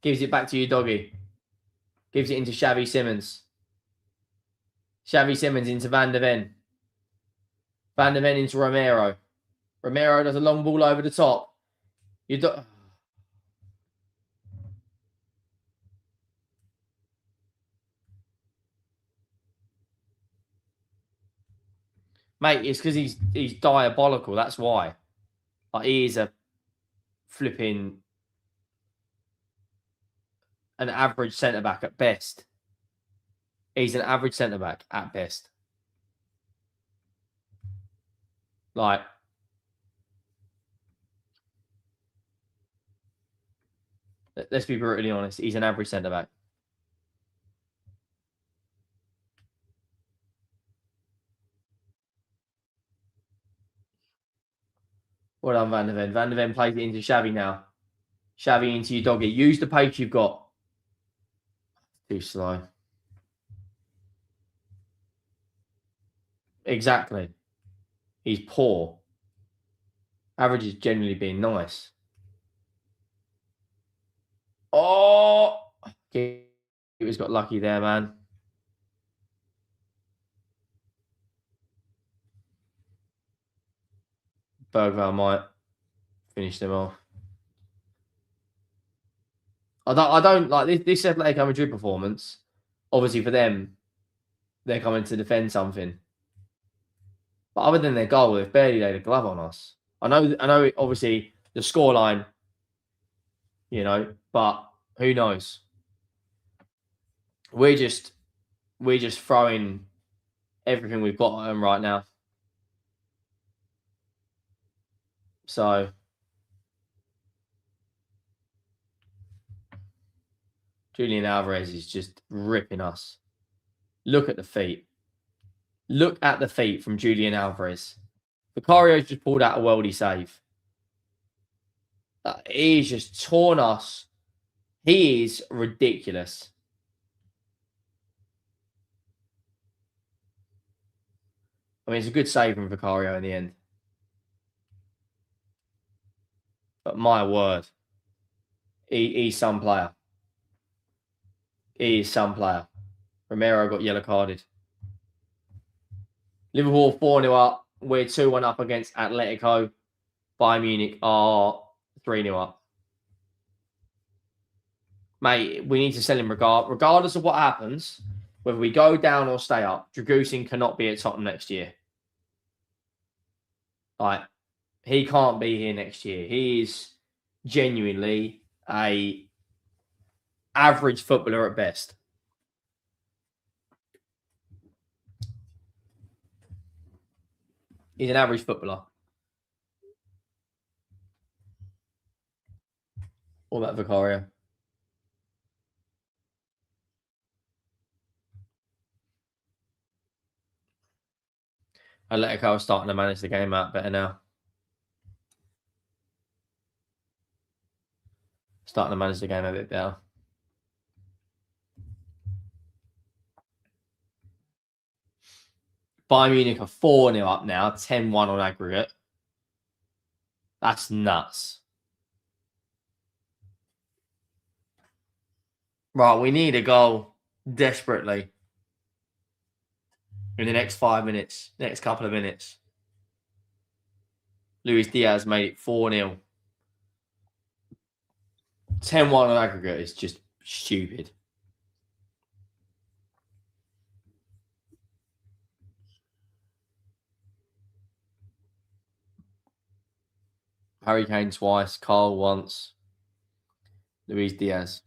Speaker 1: Gives it back to Udogie. Gives it into Xavi Simons. Xavi Simons into Van de Ven. Van de Ven into Romero. Romero does a long ball over the top. Mate, it's because he's diabolical. That's why. Like, he is a flipping an average centre-back at best. He's an average centre-back at best. Like, let's be brutally honest. He's an average centre-back. Well done, Van de Ven. Van de Ven plays it into Xavi now. Xavi into Udogie. Use the pace you've got. Too slow. Exactly. He's poor. Average is generally being nice. Oh, he was got lucky there, man. Bergvall might finish them off. I don't like this Atletico Madrid performance. Obviously, for them, they're coming to defend something. But other than their goal, they've barely laid a glove on us. I know. Obviously, the scoreline, but who knows? We're just throwing everything we've got at them right now. So Julian Alvarez is just ripping us. Look at the feet. Look at the feet from Julian Alvarez. Vicario's just pulled out a worldy save. He's just torn us. He is ridiculous. I mean, it's a good save from Vicario in the end. But my word, he's some player. He is some player. Romero got yellow carded. Liverpool 4-0 up. We're 2-1 up against Atletico. Bayern Munich are 3-0 up. Mate, we need to sell him regardless of what happens, whether we go down or stay up. Dragusin cannot be at Tottenham next year. Like, he can't be here next year. He is genuinely a average footballer at best. He's an average footballer. What about Vicario? Atletico are starting to manage the game out better now. Starting to manage the game a bit better. Bayern Munich are 4-0 up now, 10-1 on aggregate. That's nuts. Right, we need a goal desperately in the next 5 minutes, next couple of minutes. Luis Diaz made it 4-0. 10-1 on aggregate is just stupid. Harry Kane twice, Carl once, Luis Diaz.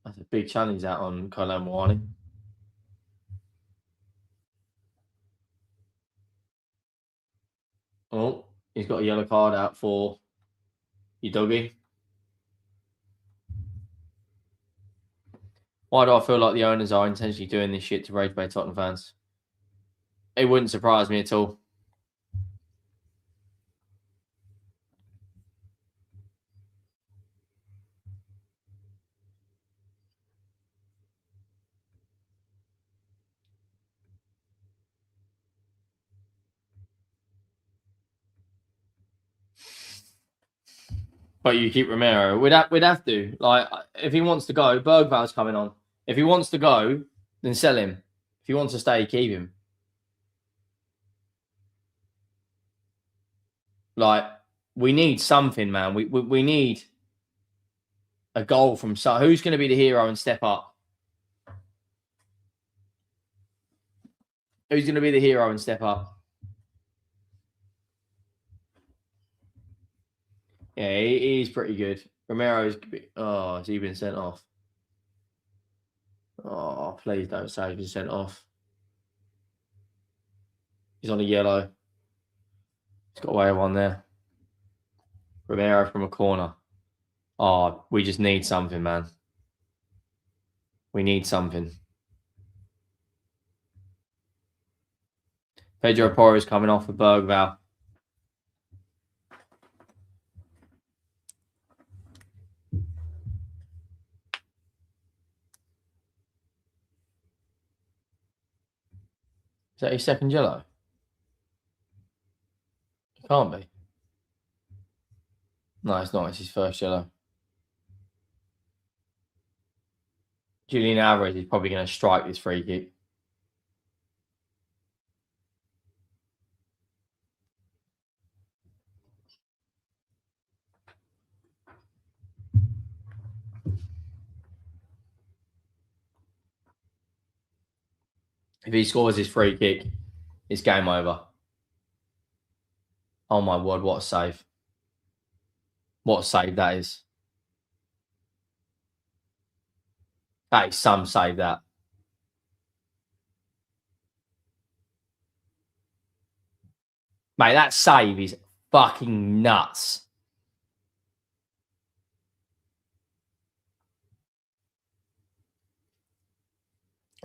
Speaker 1: That's a big challenge out on Kyle Moani. Oh, he's got a yellow card out for Udogi. Why do I feel like the owners are intentionally doing this shit to rage bait Tottenham fans? It wouldn't surprise me at all. But you keep Romero. We'd have to. Like, if he wants to go, Bergvall's coming on. If he wants to go, then sell him. If he wants to stay, keep him. Like, we need something, man. We need a goal from who's going to be the hero and step up? Who's going to be the hero and step up? Yeah, he's pretty good. Romero's. Oh, has he been sent off? Oh, please don't say he's been sent off. He's on a yellow. He's got away with one there. Romero from a corner. Oh, we just need something, man. We need something. Pedro Porro is coming off for Bergvall. Is that his second yellow? It can't be. No, it's not. It's his first yellow. Julian Alvarez is probably going to strike this free kick. If he scores his free kick, it's game over. Oh my word, what a save. What a save that is. That is some save, that. Mate, that save is fucking nuts.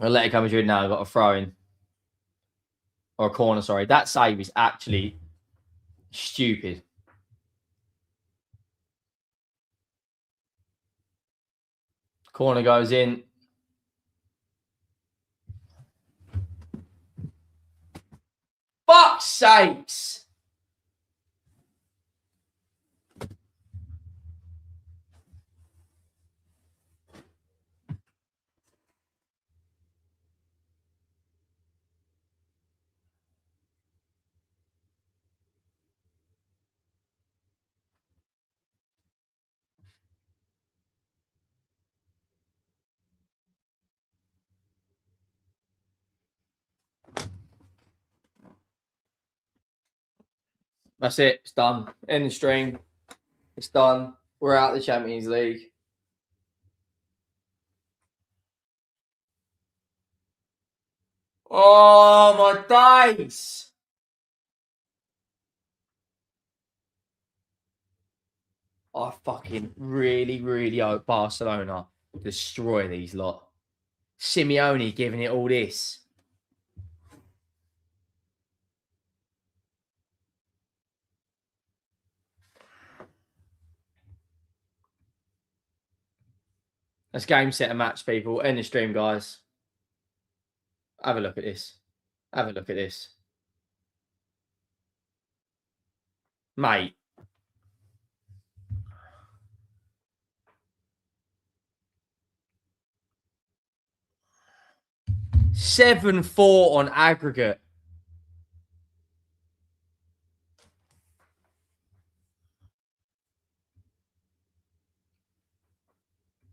Speaker 1: Atletico Madrid now got a throw in. Or a corner, sorry. That save is actually stupid. Corner goes in. Fuck's sakes. That's it. It's done. End the stream. It's done. We're out of the Champions League. Oh, my days. I fucking really, really hope Barcelona destroy these lot. Simeone giving it all this. That's game, set, and match, people. End the stream, guys. Have a look at this. Have a look at this. Mate. $7-4 on aggregate.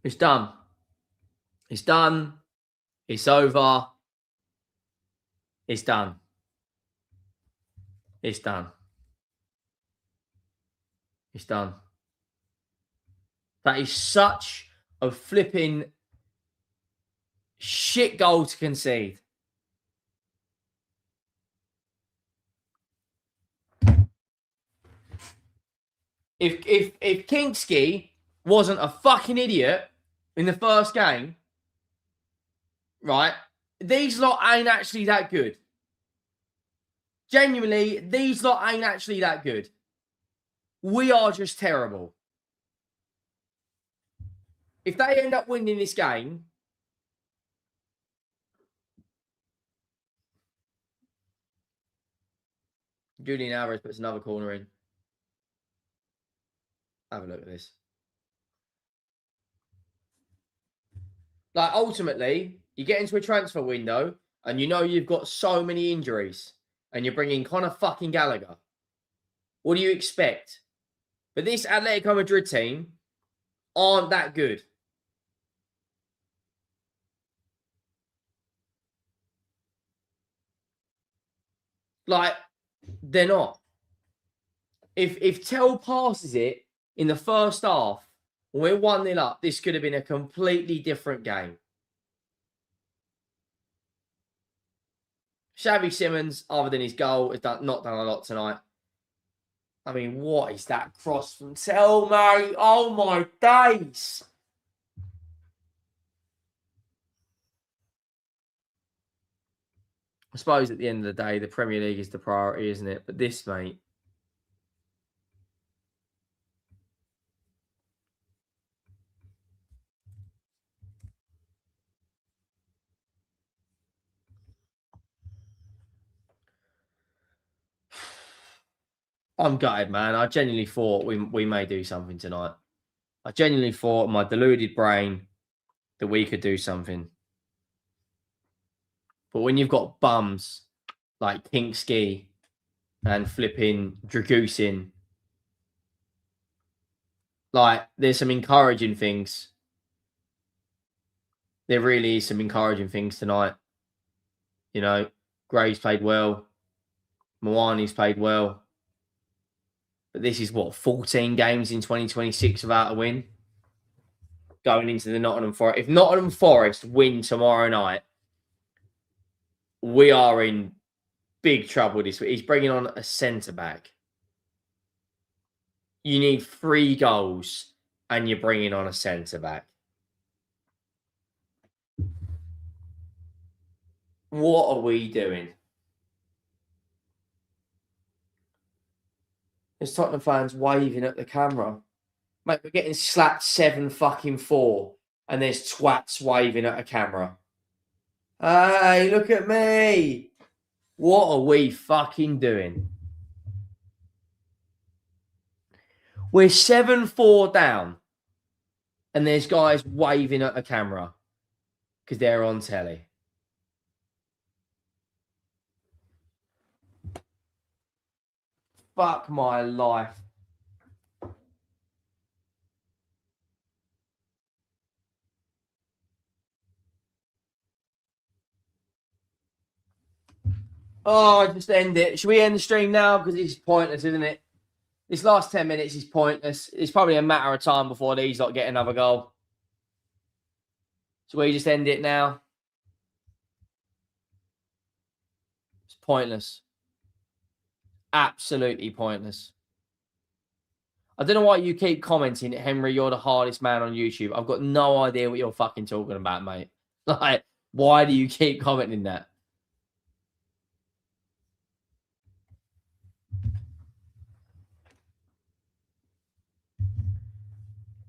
Speaker 1: It's done. It's done. It's over. It's done. It's done. It's done. That is such a flipping shit goal to concede. If Kinski wasn't a fucking idiot in the first game, right? These lot ain't actually that good. Genuinely, these lot ain't actually that good. We are just terrible. If they end up winning this game, Julian Alvarez puts another corner in. Have a look at this. Like, ultimately, you get into a transfer window and you know you've got so many injuries and you're bringing Conor fucking Gallagher. What do you expect? But this Atletico Madrid team aren't that good. Like, they're not. If Tell passes it in the first half, when we're 1-0 up, this could have been a completely different game. Xavi Simons, other than his goal, has not done a lot tonight. I mean, what is that cross from Tell, mate? Oh, my days. I suppose at the end of the day, the Premier League is the priority, isn't it? But this, mate. I'm gutted, man. I genuinely thought we may do something tonight. I genuinely thought, my deluded brain, that we could do something. But when you've got bums like Kinkski and flipping Dragusin, like, there's some encouraging things. There really is some encouraging things tonight. You know, Gray's played well. Mwani's played well. But this is what, 14 games in 2026 without a win? Going into the Nottingham Forest. If Nottingham Forest win tomorrow night, we are in big trouble this week. He's bringing on a centre-back. You need 3 goals and you're bringing on a centre-back. What are we doing? There's Tottenham fans waving at the camera. Mate, we're getting slapped 7-4 and there's twats waving at a camera. Hey, look at me. What are we fucking doing? We're 7-4 down and there's guys waving at a camera because they're on telly. Fuck my life. Oh, just end it. Should we end the stream now? Because it's pointless, isn't it? This last 10 minutes is pointless. It's probably a matter of time before these lot get another goal. Should we just end it now? It's pointless. Absolutely pointless. I don't know why you keep commenting, Henry, you're the hardest man on YouTube. I've got no idea what you're fucking talking about, mate. Like, why do you keep commenting that?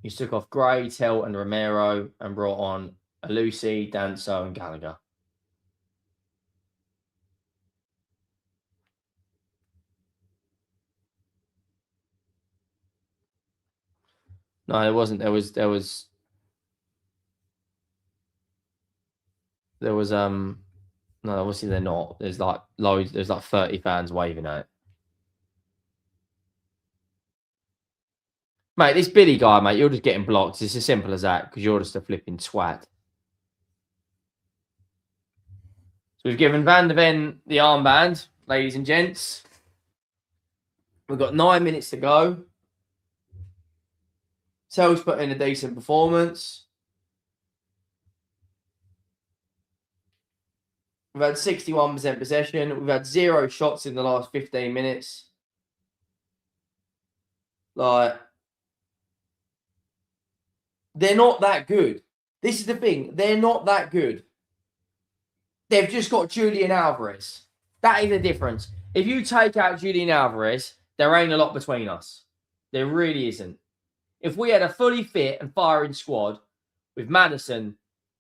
Speaker 1: He took off Gray, Tell, and Romero and brought on Alusi, Danso, and Gallagher. No, there wasn't. There was no, obviously they're not. There's like loads, there's like 30 fans waving at it. Mate, this Billy guy, mate, you're just getting blocked. It's as simple as that because you're just a flipping twat. So we've given Van der Ven the armband, ladies and gents. We've got 9 minutes to go. Tell's put in a decent performance. We've had 61% possession. We've had 0 shots in the last 15 minutes. Like, they're not that good. This is the thing. They're not that good. They've just got Julian Alvarez. That is the difference. If you take out Julian Alvarez, there ain't a lot between us. There really isn't. If we had a fully fit and firing squad with Madison,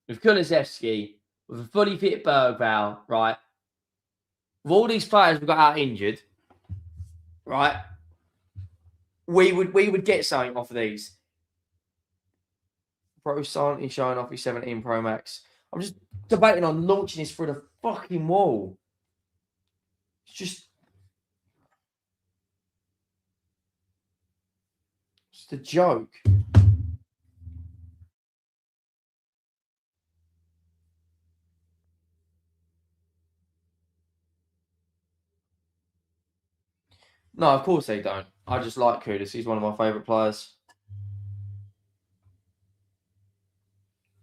Speaker 1: with Kulusevski, with a fully fit Bergvall, right? With all these players we've got out injured, right? We would get something off of these. Pro Santi showing off his 17 Pro Max. I'm just debating on launching this through the fucking wall. It's just a joke. No, of course they don't. I just like Kudus. He's one of my favourite players.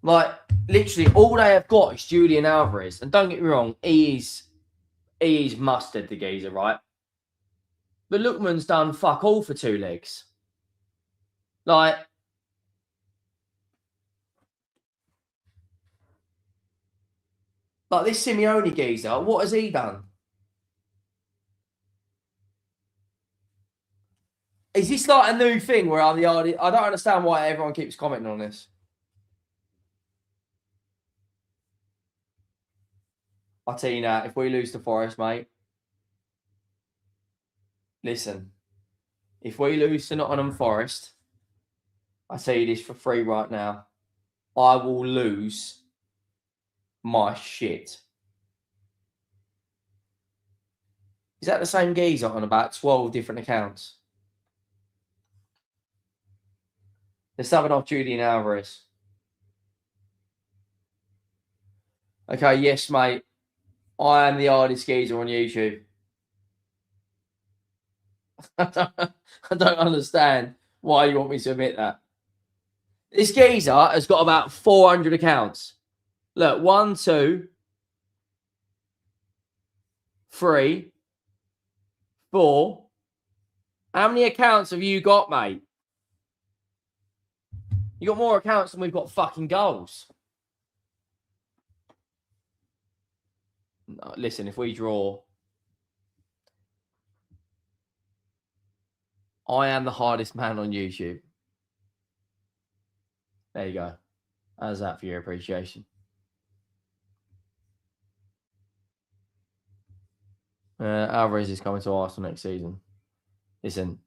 Speaker 1: Like, literally, all they have got is Julian Alvarez. And don't get me wrong, he is mustard, the geezer, right? But Lookman's done fuck all for 2 legs. Like this Simeone geezer, what has he done? Is this like a new thing where I'm the hardest? I don't understand why everyone keeps commenting on this. I'll tell you now, if we lose to Forest, mate, listen, if we lose to Nottingham Forest, I tell you this for free right now, I will lose my shit. Is that the same geezer on about 12 different accounts? They're subbing off Julian Alvarez. Okay, yes, mate. I am the hardest geezer on YouTube. I don't understand why you want me to admit that. This geezer has got about 400 accounts. Look, 1, 2, 3, 4. How many accounts have you got, mate? You got more accounts than we've got fucking goals. No, listen, if we draw, I am the hardest man on YouTube. There you go. How's that for your appreciation? Alvarez is coming to Arsenal next season. Listen.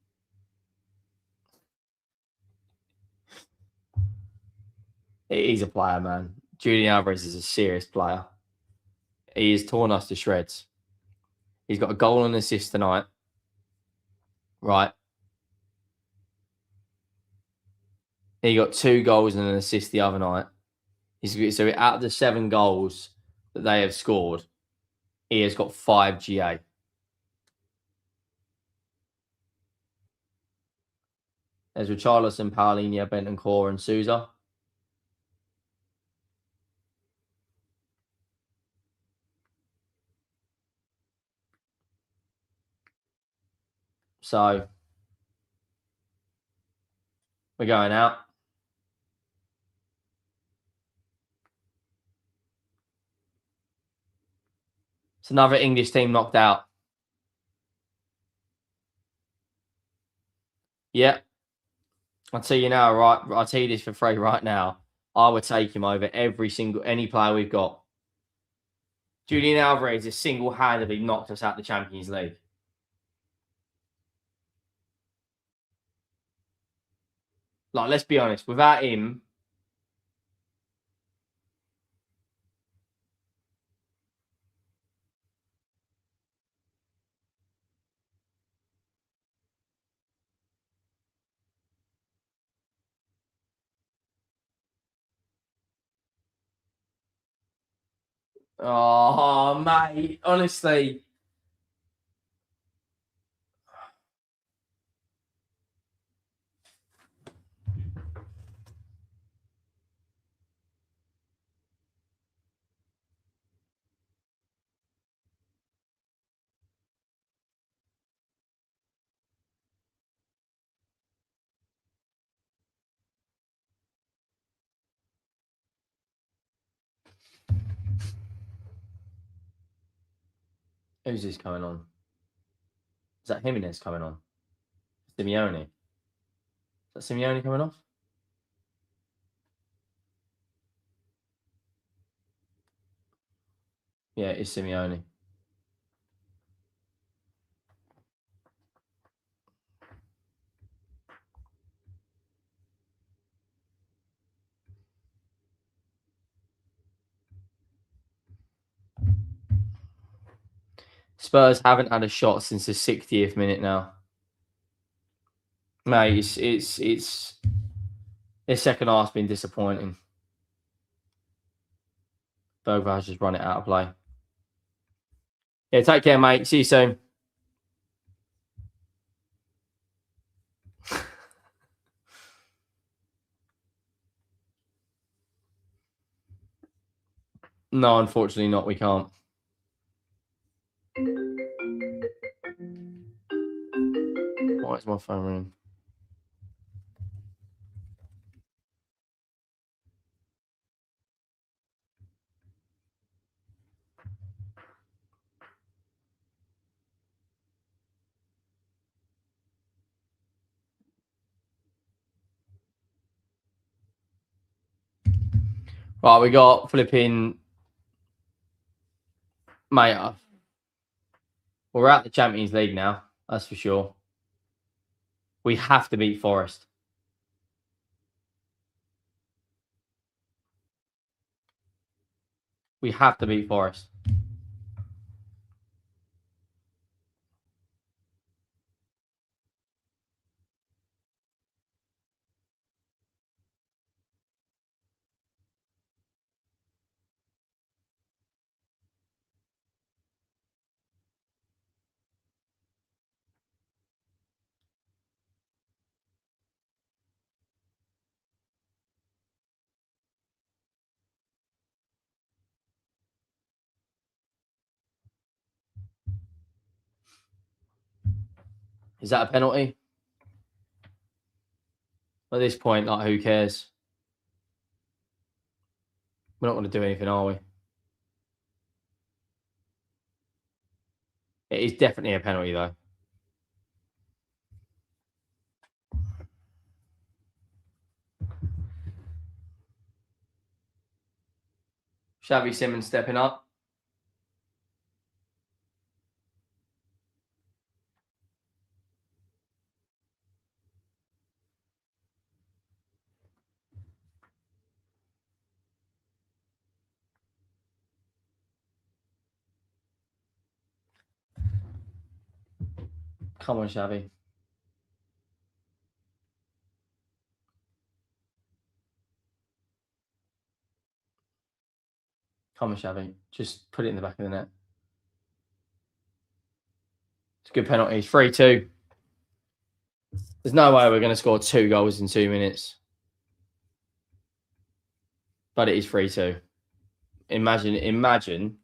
Speaker 1: He's a player, man. Julian Alvarez is a serious player. He has torn us to shreds. He's got a goal and assist tonight. Right. He got 2 goals and an assist the other night. So out of the 7 goals that they have scored, he has got 5 GA. There's Richarlison, Paulinho, Bentancur, and Souza. So we're going out. It's another English team knocked out. Yeah. I'll tell you now, right? I'll tell you this for free right now. I would take him over any player we've got. Julian Alvarez has single-handedly knocked us out the Champions League. Like, let's be honest, without him, oh, mate, honestly. Who's this coming on? Is that Jimenez coming on? Simeone. Is that Simeone coming off? Yeah, it's Simeone. Spurs haven't had a shot since the 60th minute now. Mate, it's their second half's been disappointing. Bergvall has just run it out of play. Yeah, take care, mate. See you soon. No, unfortunately not. We can't. Why is my phone ringing? Right, we got flipping mate. We're at the Champions League now, that's for sure. We have to beat Forest. We have to beat Forest. Is that a penalty? At this point, like, who cares? We're not going to do anything, are we? It is definitely a penalty, though. Xavi Simons stepping up. Come on, Xavi. Come on, Xavi. Just put it in the back of the net. It's a good penalty. 3-2. There's no way we're going to score 2 goals in 2 minutes. But it is 3-2. Imagine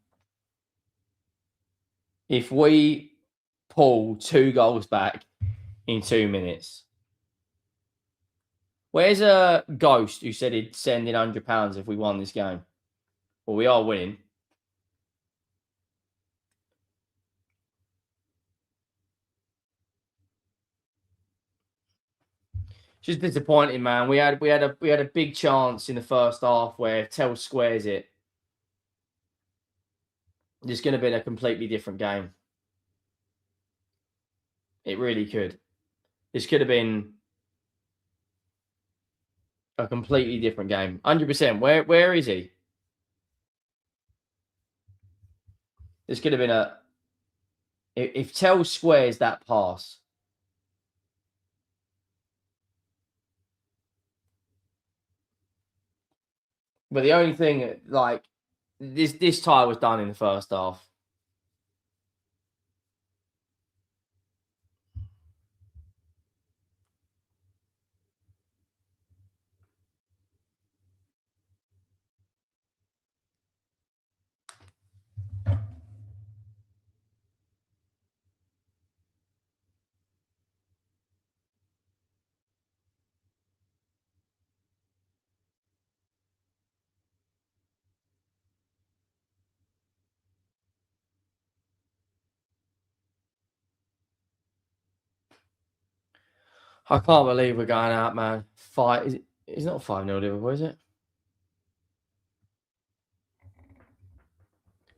Speaker 1: if we pull 2 goals back in 2 minutes. Where's a ghost who said he'd send in £100 if we won this game? Well, we are winning. Just disappointing, man. We had a big chance in the first half where Tell squares it. It's going to be a completely different game. It really could. This could have been a completely different game. 100%. Where is he? This could have been a... If Tell squares that pass... But the only thing, like, this tie was done in the first half. I can't believe we're going out, man. It's not 5-0 Liverpool, is it?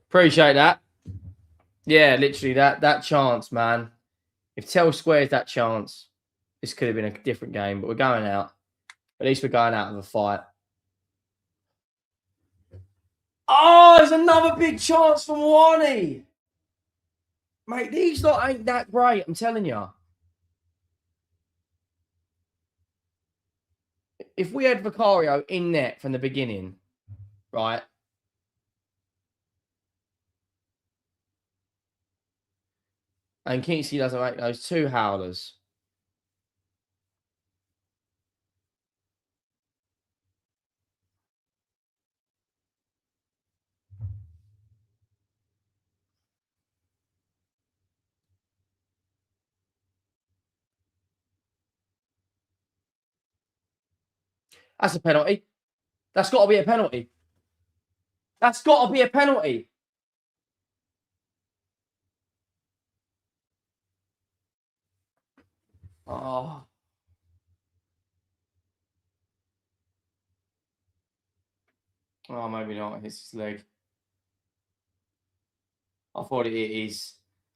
Speaker 1: Appreciate that. Yeah, literally that chance, man. If Tell squares that chance, this could have been a different game, but we're going out. At least we're going out of a fight. Oh, there's another big chance from Wani. Mate, these lot ain't that great, I'm telling you. If we had Vicario in net from the beginning, right? And Kingsley doesn't make those 2 howlers. That's a penalty. That's got to be a penalty. That's got to be a penalty. Oh. Oh, maybe not. It's his leg. I thought it hit his.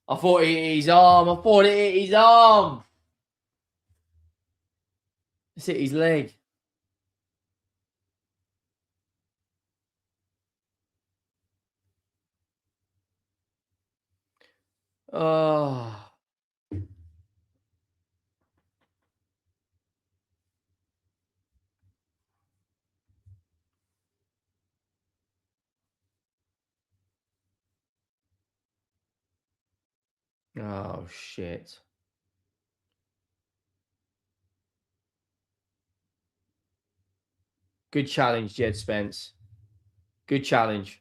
Speaker 1: I thought it hit his arm. I thought it hit his arm. It's hit his leg. Oh. Oh, shit. Good challenge, Jed Spence. Good challenge.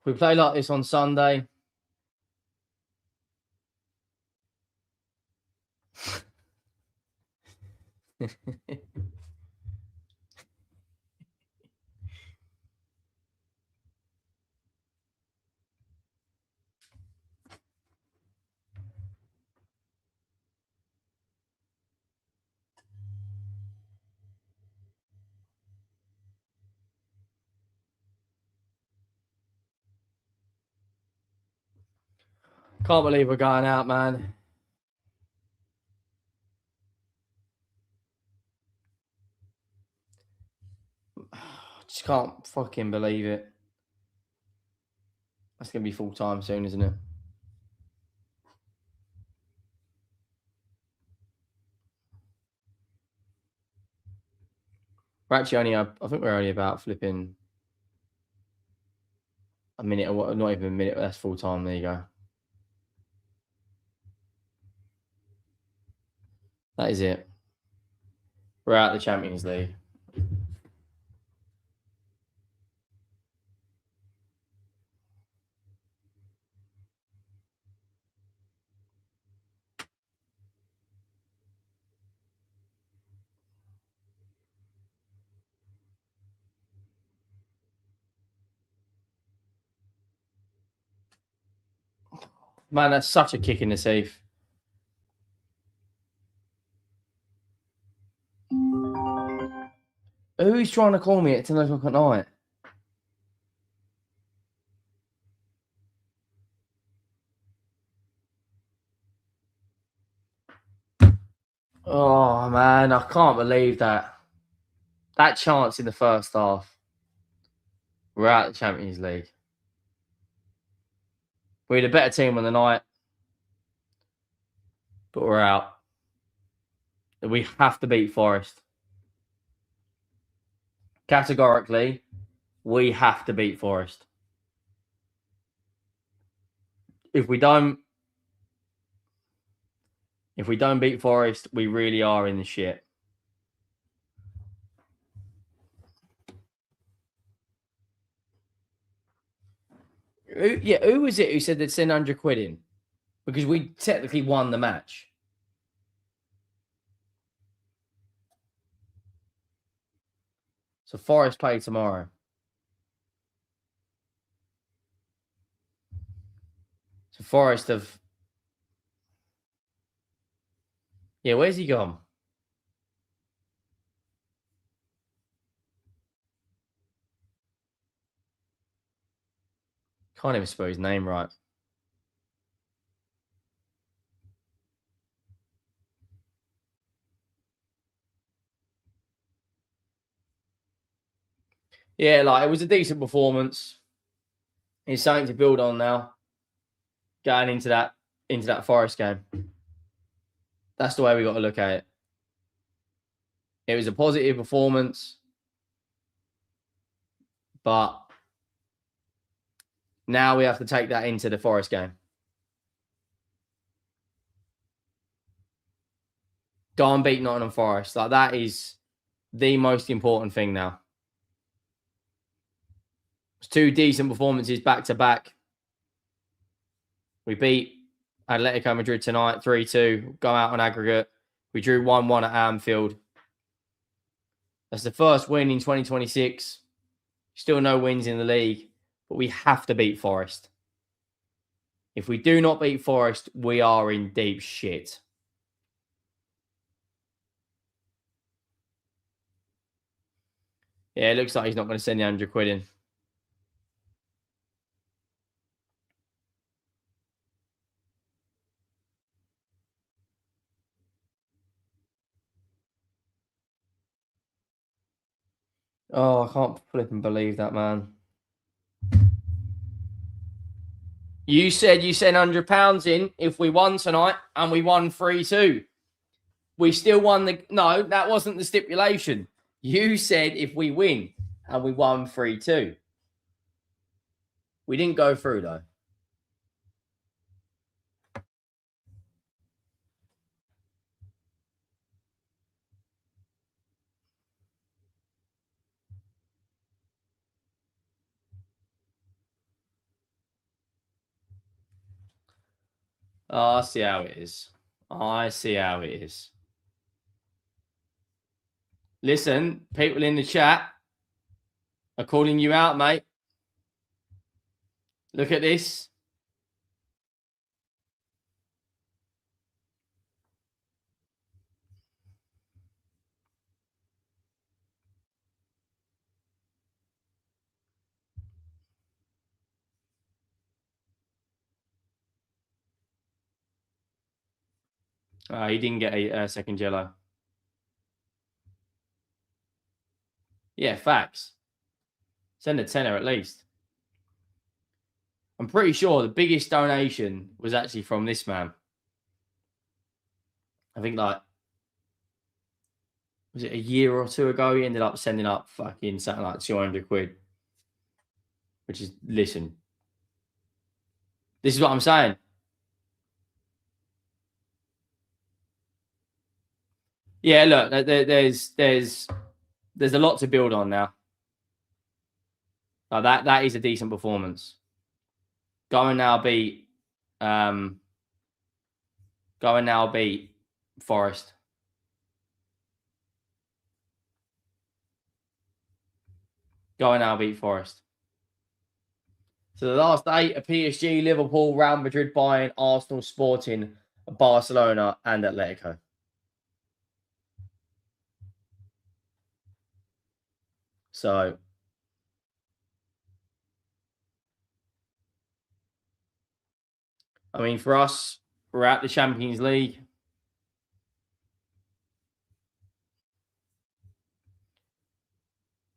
Speaker 1: If we play like this on Sunday. Can't believe we're going out, man. Just can't fucking believe it. That's going to be full time soon, isn't it? We're actually only, I think we're only about flipping a minute, or not even a minute. That's full time. There you go. That is it. We're out of the Champions League. Man, that's such a kick in the teeth. Who's trying to call me at 10 o'clock at night? Oh, man, I can't believe that. That chance in the first half. We're out of the Champions League. We're the better team on the night, but we're out. We have to beat Forest. Categorically, we have to beat Forest. If we don't beat Forest, we really are in the shit. Who was it who said they'd send 100 quid in? Because we technically won the match. So Forest play tomorrow. So Forest have... Yeah, where's he gone? Can't even spell his name right. Yeah, like, it was a decent performance. It's something to build on now. Going into that Forest game. That's the way we got to look at it. It was a positive performance, but Now we have to take that into the Forest game. Go and beat Nottingham Forest. Like, that is the most important thing now. It's 2 decent performances back to back. We beat Atletico Madrid tonight, 3-2. Go out on aggregate. We drew 1-1 at Anfield. That's the first win in 2026. Still no wins in the league, but we have to beat Forest. If we do not beat Forest, we are in deep shit. Yeah, it looks like he's not going to send the 100 quid in. Oh, I can't flip and believe that, man. You said you sent £100 in if we won tonight, and we won 3-2. We still won the... No, that wasn't the stipulation. You said if we win, and we won 3-2. We didn't go through, though. Oh, I see how it is. I see how it is. Listen, people in the chat are calling you out, mate. Look at this. He didn't get a second yellow. Yeah, facts. Send a tenner at least. I'm pretty sure the biggest donation was actually from this man. I think, like, was it a year or 2 ago? He ended up sending up fucking something like 200 quid. Which is, listen. This is what I'm saying. Yeah, look, there's a lot to build on now. That is a decent performance. Go and now beat Forest. Go and now beat Forest. So the last 8 are PSG, Liverpool, Real Madrid, Bayern, Arsenal, Sporting, Barcelona, and Atletico. So I mean, for us, we're at the Champions League.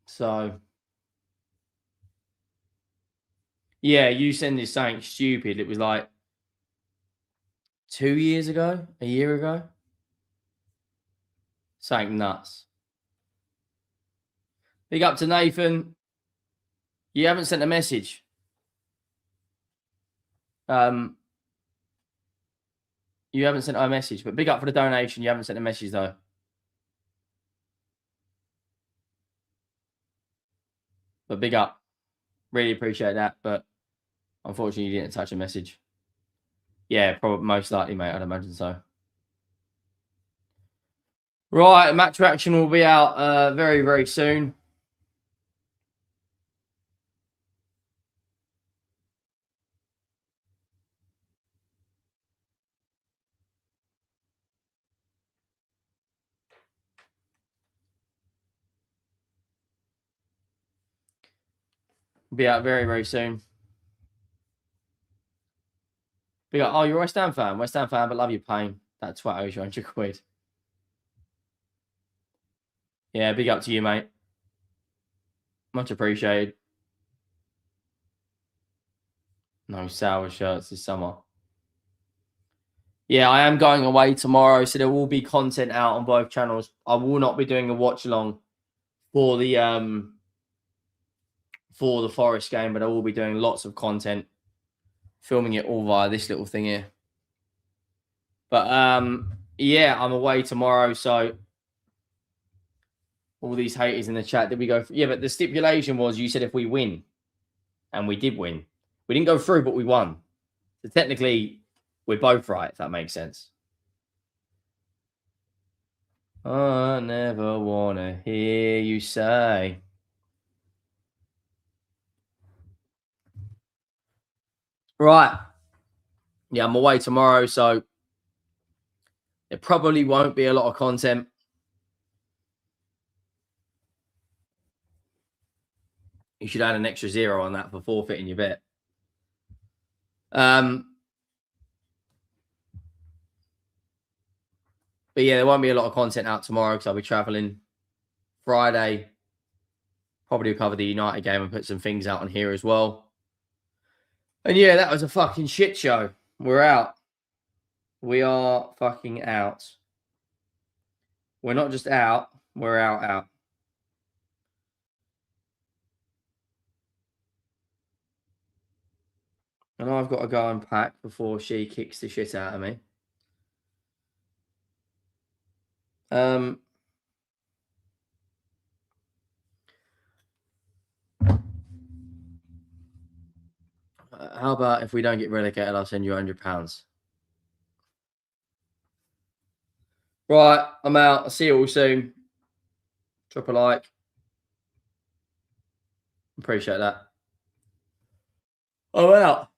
Speaker 1: So, yeah, you send this something stupid. It was like 2 years ago, a year ago. Something nuts. Big up to Nathan. You haven't sent a message. You haven't sent a message, but big up for the donation. You haven't sent a message, though. But big up. Really appreciate that. But unfortunately, you didn't touch a message. Yeah, probably most likely, mate. I'd imagine so. Right, match reaction will be out very, very soon. Be out very, very soon. Big up. Oh, you're a West Ham fan. West Ham fan, but love your pain. That twat owes you 100 quid. Yeah, big up to you, mate. Much appreciated. No sour shirts this summer. Yeah, I am going away tomorrow, so there will be content out on both channels. I will not be doing a watch along for the for the Forest game, but I will be doing lots of content, filming it all via this little thing here. But yeah, I'm away tomorrow, so all these haters in the chat, did we go? Yeah, but the stipulation was you said if we win, and we did win. We didn't go through, but we won. So technically, we're both right, if that makes sense. I never want to hear you say. Right. Yeah, I'm away tomorrow, so there probably won't be a lot of content. You should add an extra 0 on that for forfeiting your bet. But yeah, there won't be a lot of content out tomorrow because I'll be traveling Friday. Probably cover the United game and put some things out on here as well. And yeah, that was a fucking shit show. We're out. We are fucking out. We're not just out. We're out. And I've got to go and pack before she kicks the shit out of me. How about if we don't get relegated, I'll send you £100. Right, I'm out. I'll see you all soon. Drop a like. Appreciate that. I'm out.